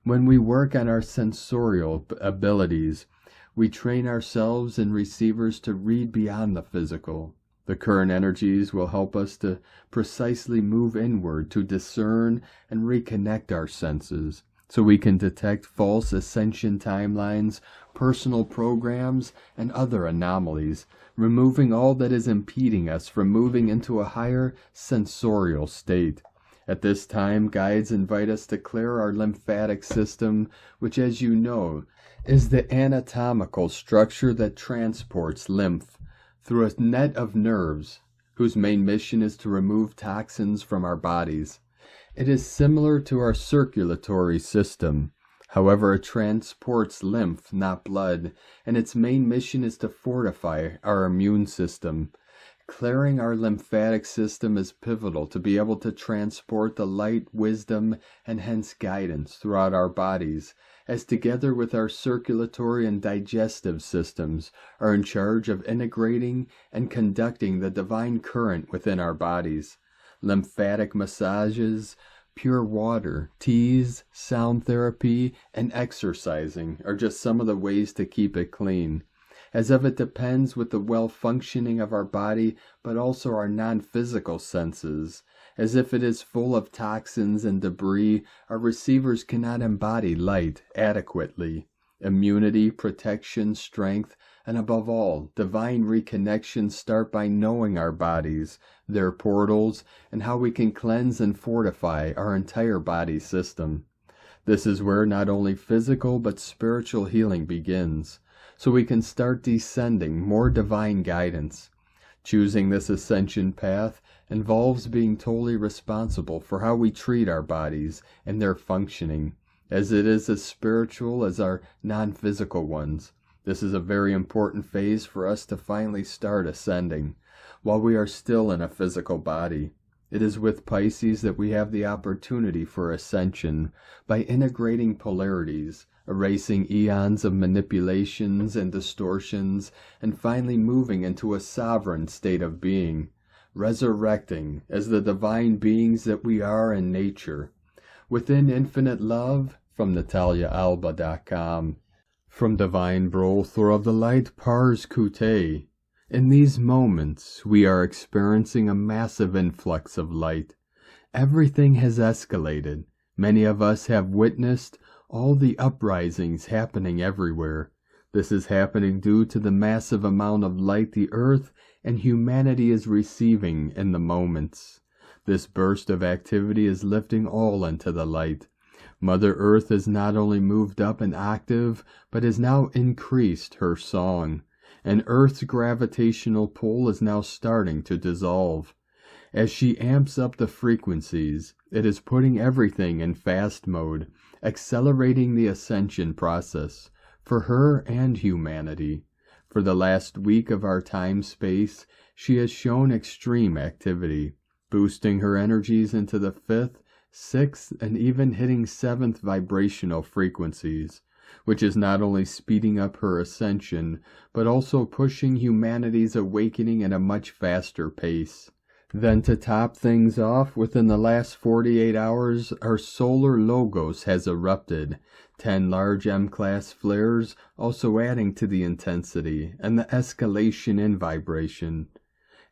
When we work on our sensorial abilities, we train ourselves and receivers to read beyond the physical. The current energies will help us to precisely move inward to discern and reconnect our senses, so we can detect false ascension timelines, personal programs, and other anomalies, removing all that is impeding us from moving into a higher sensorial state. At this time, guides invite us to clear our lymphatic system, which, as you know, is the anatomical structure that transports lymph through a net of nerves, whose main mission is to remove toxins from our bodies. It is similar to our circulatory system. However, it transports lymph, not blood, and its main mission is to fortify our immune system. Clearing our lymphatic system is pivotal to be able to transport the light, wisdom, and hence guidance throughout our bodies, as together with our circulatory and digestive systems are in charge of integrating and conducting the divine current within our bodies. Lymphatic massages, pure water, teas, sound therapy, and exercising are just some of the ways to keep it clean. As if it depends with the well-functioning of our body, but also our non-physical senses. As if it is full of toxins and debris, our receivers cannot embody light adequately. Immunity, protection, strength, and above all, divine reconnection start by knowing our bodies, their portals, and how we can cleanse and fortify our entire body system. This is where not only physical but spiritual healing begins, so we can start descending more divine guidance. Choosing this ascension path involves being totally responsible for how we treat our bodies and their functioning, as it is as spiritual as our non-physical ones. This is a very important phase for us to finally start ascending, while we are still in a physical body. It is with Pisces that we have the opportunity for ascension by integrating polarities, erasing eons of manipulations and distortions, and finally moving into a sovereign state of being, resurrecting as the divine beings that we are in nature. Within infinite love, from NataliaAlba.com. From Divine Brothor of the Light, Pars Kute. In these moments, we are experiencing a massive influx of light. Everything has escalated. Many of us have witnessed all the uprisings happening everywhere. This is happening due to the massive amount of light the Earth and humanity is receiving in the moments. This burst of activity is lifting all into the light. Mother Earth has not only moved up an octave, but has now increased her song, and Earth's gravitational pull is now starting to dissolve. As she amps up the frequencies, it is putting everything in fast mode, accelerating the ascension process, for her and humanity. For the last week of our time-space, she has shown extreme activity, boosting her energies into the 5th, 6th, and even hitting 7th vibrational frequencies, which is not only speeding up her ascension, but also pushing humanity's awakening at a much faster pace. Then to top things off, within the last 48 hours, our solar logos has erupted, 10 large M-class flares also adding to the intensity and the escalation in vibration.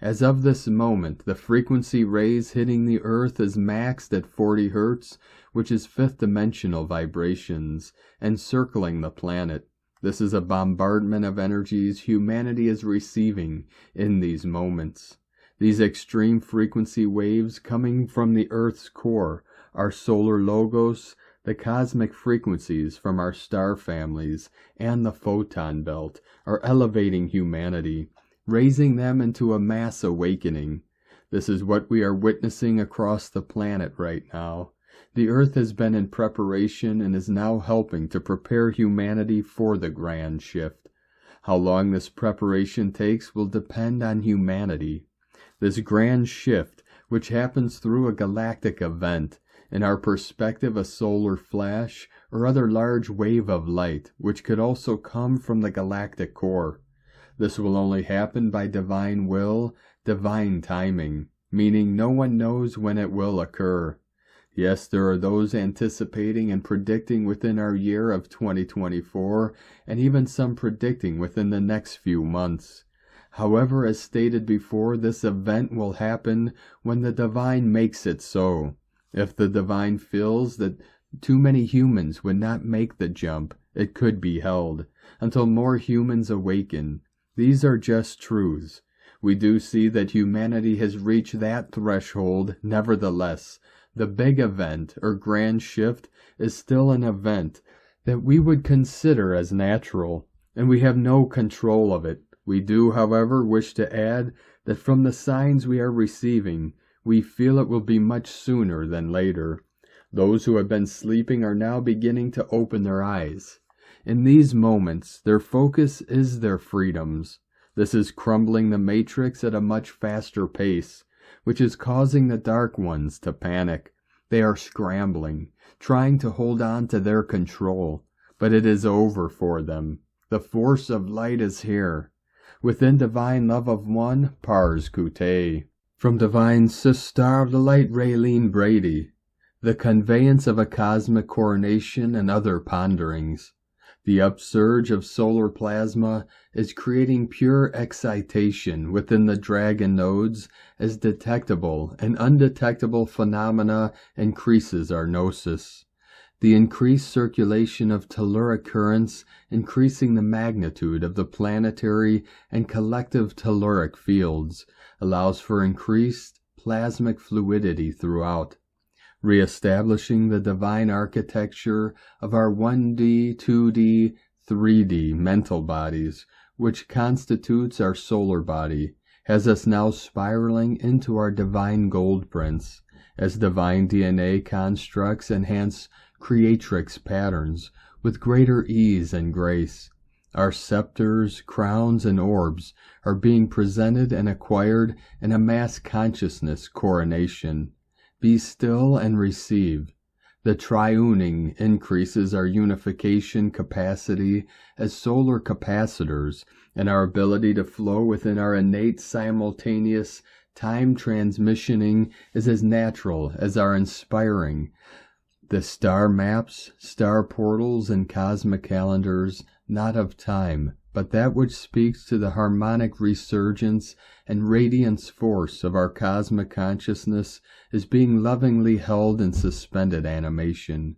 As of this moment, the frequency rays hitting the Earth is maxed at 40 Hz, which is 5th dimensional vibrations, encircling the planet. This is a bombardment of energies humanity is receiving in these moments. These extreme frequency waves coming from the Earth's core, our solar logos, the cosmic frequencies from our star families, and the photon belt, are elevating humanity, raising them into a mass awakening. This is what we are witnessing across the planet right now. The Earth has been in preparation and is now helping to prepare humanity for the grand shift. How long this preparation takes will depend on humanity. This grand shift, which happens through a galactic event, in our perspective a solar flash or other large wave of light, which could also come from the galactic core. This will only happen by divine will, divine timing, meaning no one knows when it will occur. Yes, there are those anticipating and predicting within our year of 2024, and even some predicting within the next few months. However, as stated before, this event will happen when the divine makes it so. If the divine feels that too many humans would not make the jump, it could be held, until more humans awaken. These are just truths. We do see that humanity has reached that threshold. Nevertheless, the big event or grand shift is still an event that we would consider as natural, and we have no control of it. We do, however, wish to add that from the signs we are receiving, we feel it will be much sooner than later. Those who have been sleeping are now beginning to open their eyes. In these moments, their focus is their freedoms. This is crumbling the matrix at a much faster pace, which is causing the dark ones to panic. They are scrambling, trying to hold on to their control, but it is over for them. The force of light is here. Within divine love of one, Pars Kute. From Divine Sister of the Light, Raylene Brady. The conveyance of a cosmic coronation and other ponderings. The upsurge of solar plasma is creating pure excitation within the dragon nodes as detectable and undetectable phenomena increases our gnosis. The increased circulation of telluric currents, increasing the magnitude of the planetary and collective telluric fields, allows for increased plasmic fluidity throughout, reestablishing the divine architecture of our 1D, 2D, 3D mental bodies, which constitutes our solar body, has us now spiraling into our divine gold prints, as divine DNA constructs enhance creatrix patterns with greater ease and grace. Our scepters, crowns, and orbs are being presented and acquired in a mass consciousness coronation. Be still and receive. The triuning increases our unification capacity as solar capacitors, and our ability to flow within our innate simultaneous time transmissioning is as natural as our inspiring. The star maps, star portals, and cosmic calendars, not of time, but that which speaks to the harmonic resurgence and radiance force of our cosmic consciousness, is being lovingly held in suspended animation.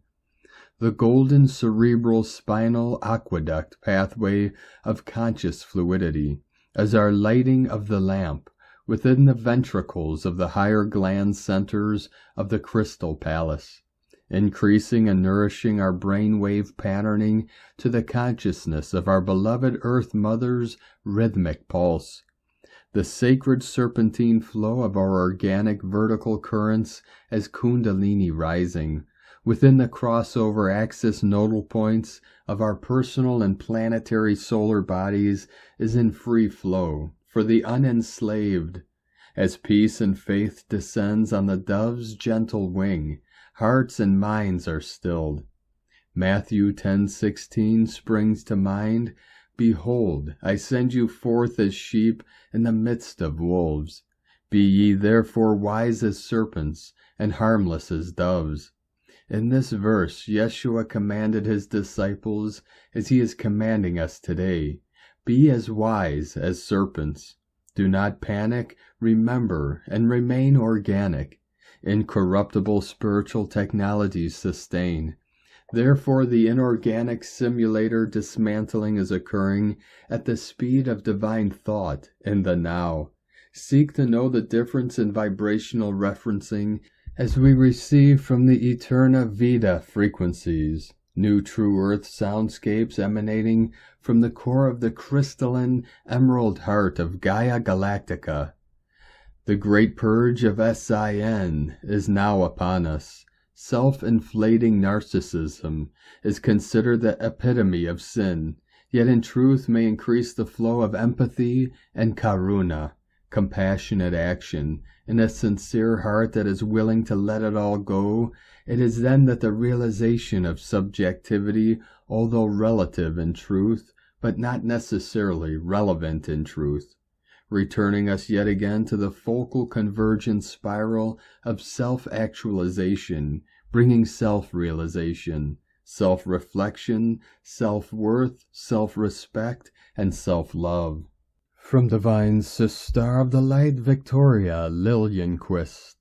The golden cerebral spinal aqueduct pathway of conscious fluidity, as our lighting of the lamp, within the ventricles of the higher gland centers of the crystal palace, increasing and nourishing our brainwave patterning to the consciousness of our beloved Earth Mother's rhythmic pulse. The sacred serpentine flow of our organic vertical currents as Kundalini rising, within the crossover axis nodal points of our personal and planetary solar bodies, is in free flow for the unenslaved. As peace and faith descends on the dove's gentle wing, hearts and minds are stilled. Matthew 10:16 springs to mind. Behold, I send you forth as sheep in the midst of wolves. Be ye therefore wise as serpents and harmless as doves. In this verse, Yeshua commanded his disciples as he is commanding us today. Be as wise as serpents. Do not panic, remember, and remain organic. Incorruptible spiritual technologies sustain. Therefore, the inorganic simulator dismantling is occurring at the speed of divine thought in the now. Seek to know the difference in vibrational referencing as we receive from the Eterna Vita frequencies, new true earth soundscapes emanating from the core of the crystalline emerald heart of Gaia Galactica. The great purge of SIN is now upon us. Self-inflating narcissism is considered the epitome of sin, yet in truth may increase the flow of empathy and karuna, compassionate action, in a sincere heart that is willing to let it all go. It is then that the realization of subjectivity, although relative in truth, but not necessarily relevant in truth, returning us yet again to the focal convergence spiral of self-actualization, bringing self-realization, self-reflection, self-worth, self-respect, and self-love. From Divine Sister of the Light Victoria Lillianquist.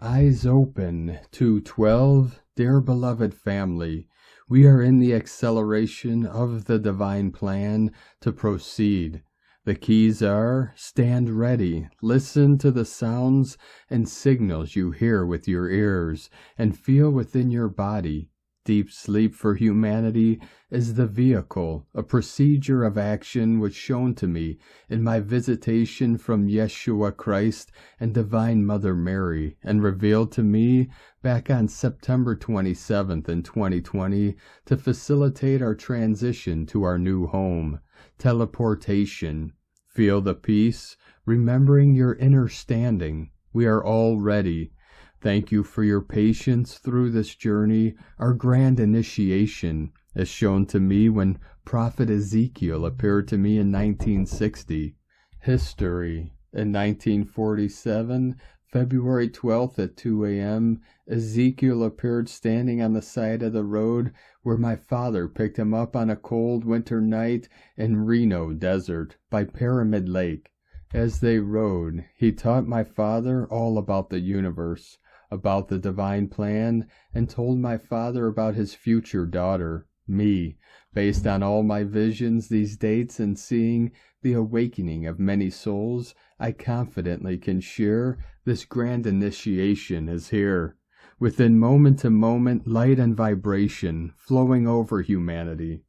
Eyes open, 212, dear beloved family. We are in the acceleration of the divine plan to proceed. The keys are, stand ready, listen to the sounds and signals you hear with your ears, and feel within your body. Deep sleep for humanity is the vehicle, a procedure of action which shown to me in my visitation from Yeshua Christ and Divine Mother Mary, and revealed to me back on September 27th in 2020 to facilitate our transition to our new home. Teleportation. Feel the peace, remembering your inner standing. We are all ready. Thank you for your patience through this journey, our grand initiation, as shown to me when Prophet Ezekiel appeared to me in 1960. History. In 1947, February 12th at 2 a.m., Ezekiel appeared standing on the side of the road where my father picked him up on a cold winter night in Reno Desert by Pyramid Lake. As they rode, he taught my father all about the universe, about the divine plan and told my father about his future daughter, me, based on all my visions, these dates, and seeing the awakening of many souls. I confidently can share this grand initiation is here. Within moment to moment, light and vibration flowing over humanity.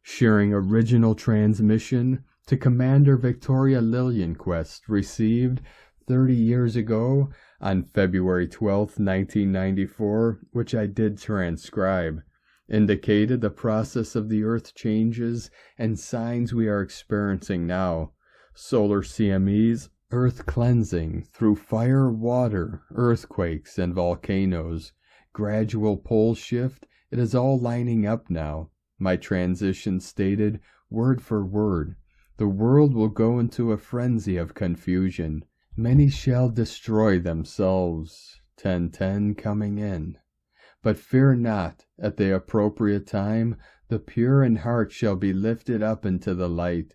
Sharing original transmission to Commander Victoria Lillianquist, received 30 years ago on February 12th, 1994, which I did transcribe. Indicated the process of the earth changes and signs we are experiencing now. Solar CMEs, earth cleansing through fire, water, earthquakes, and volcanoes. Gradual pole shift, it is all lining up now. My transition stated, word for word, the world will go into a frenzy of confusion. Many shall destroy themselves. 10:10 coming in. But fear not, at the appropriate time, the pure in heart shall be lifted up into the light.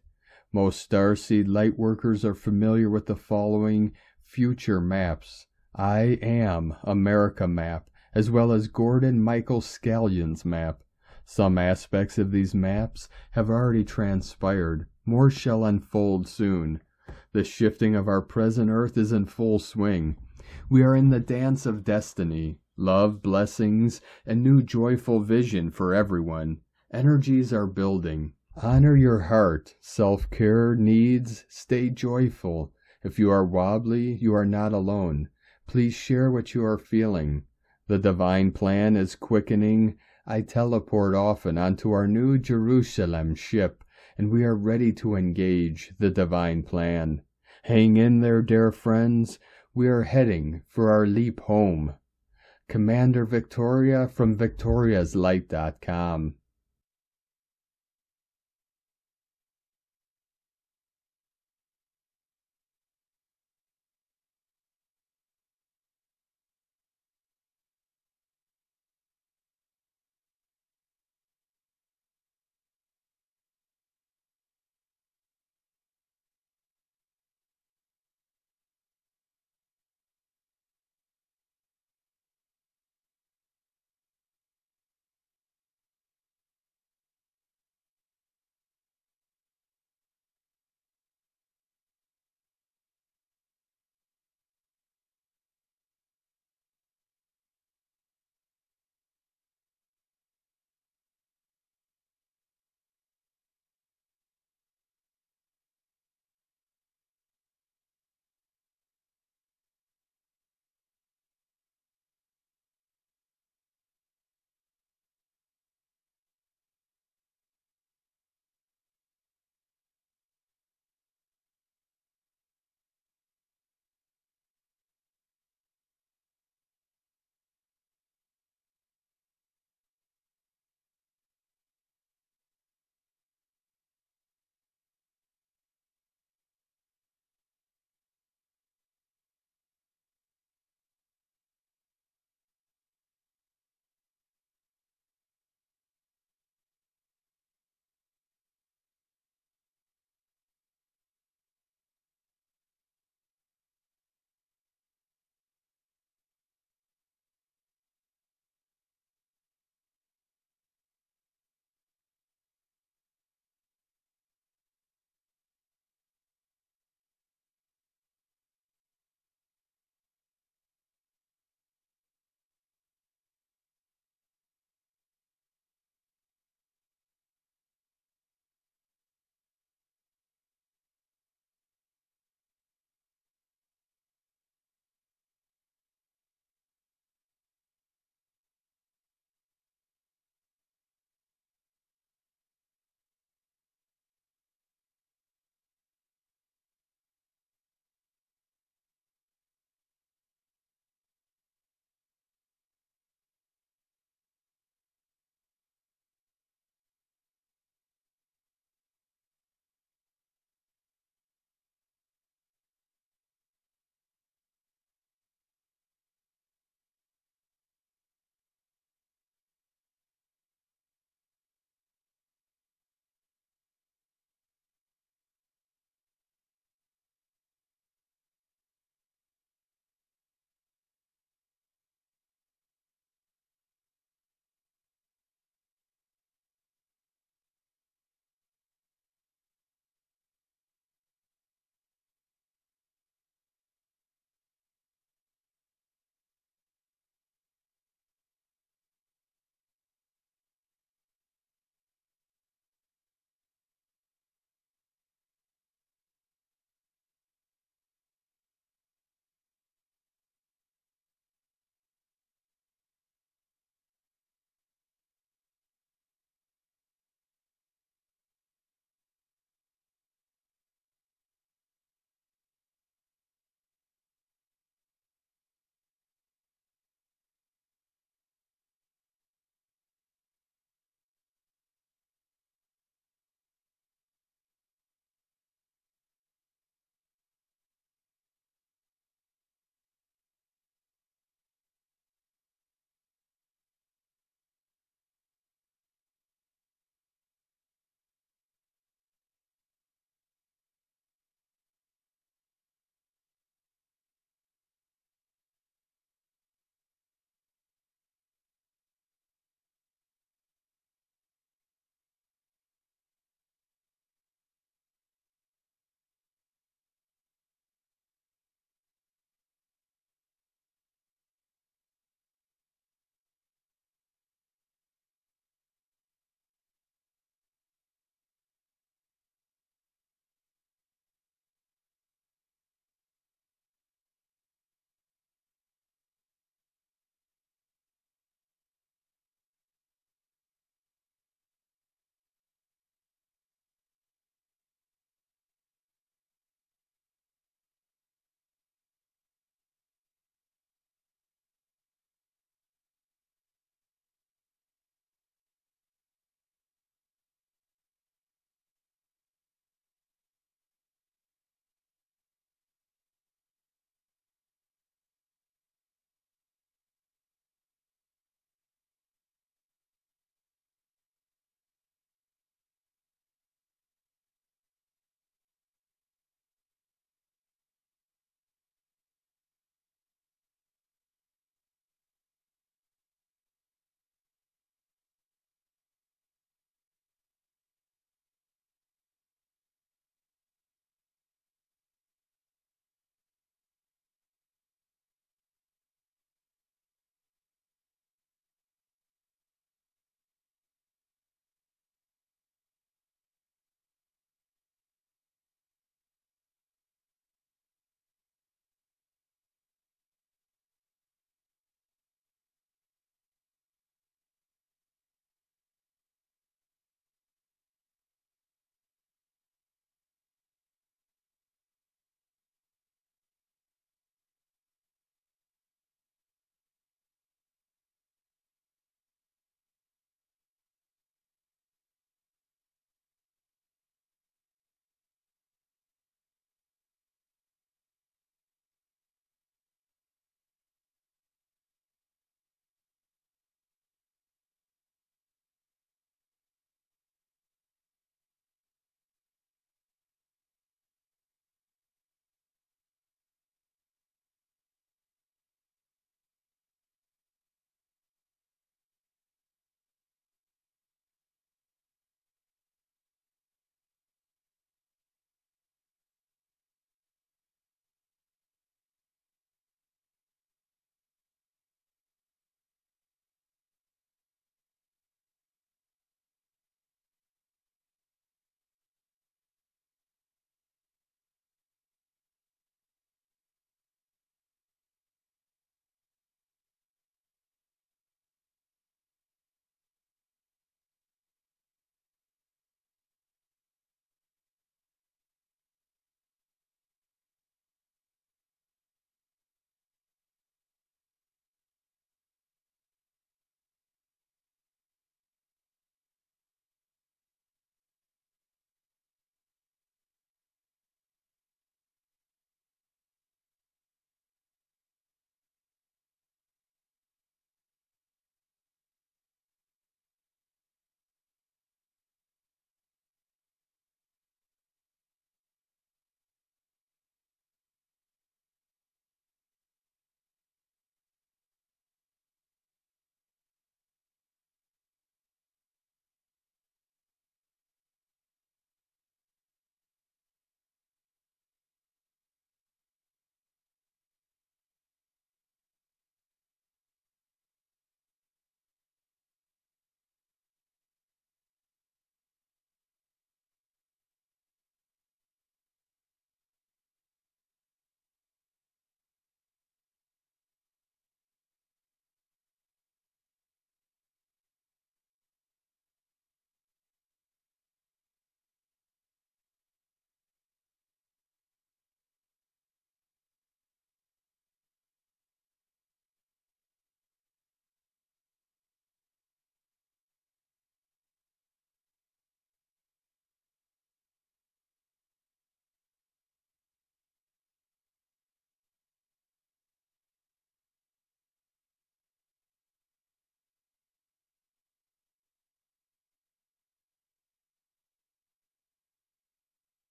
Most starseed lightworkers are familiar with the following future maps. I Am America map, as well as Gordon Michael Scallion's map. Some aspects of these maps have already transpired. More shall unfold soon. The shifting of our present earth is in full swing. We are in the dance of destiny. Love, blessings, and new joyful vision for everyone. Energies are building. Honor your heart, self-care needs, stay joyful. If you are wobbly, you are not alone. Please share what you are feeling. The divine plan is quickening. I teleport often onto our new Jerusalem ship, and we are ready to engage the divine plan. Hang in there, dear friends. We are heading for our leap home. Commander Victoria from victoriaslight.com.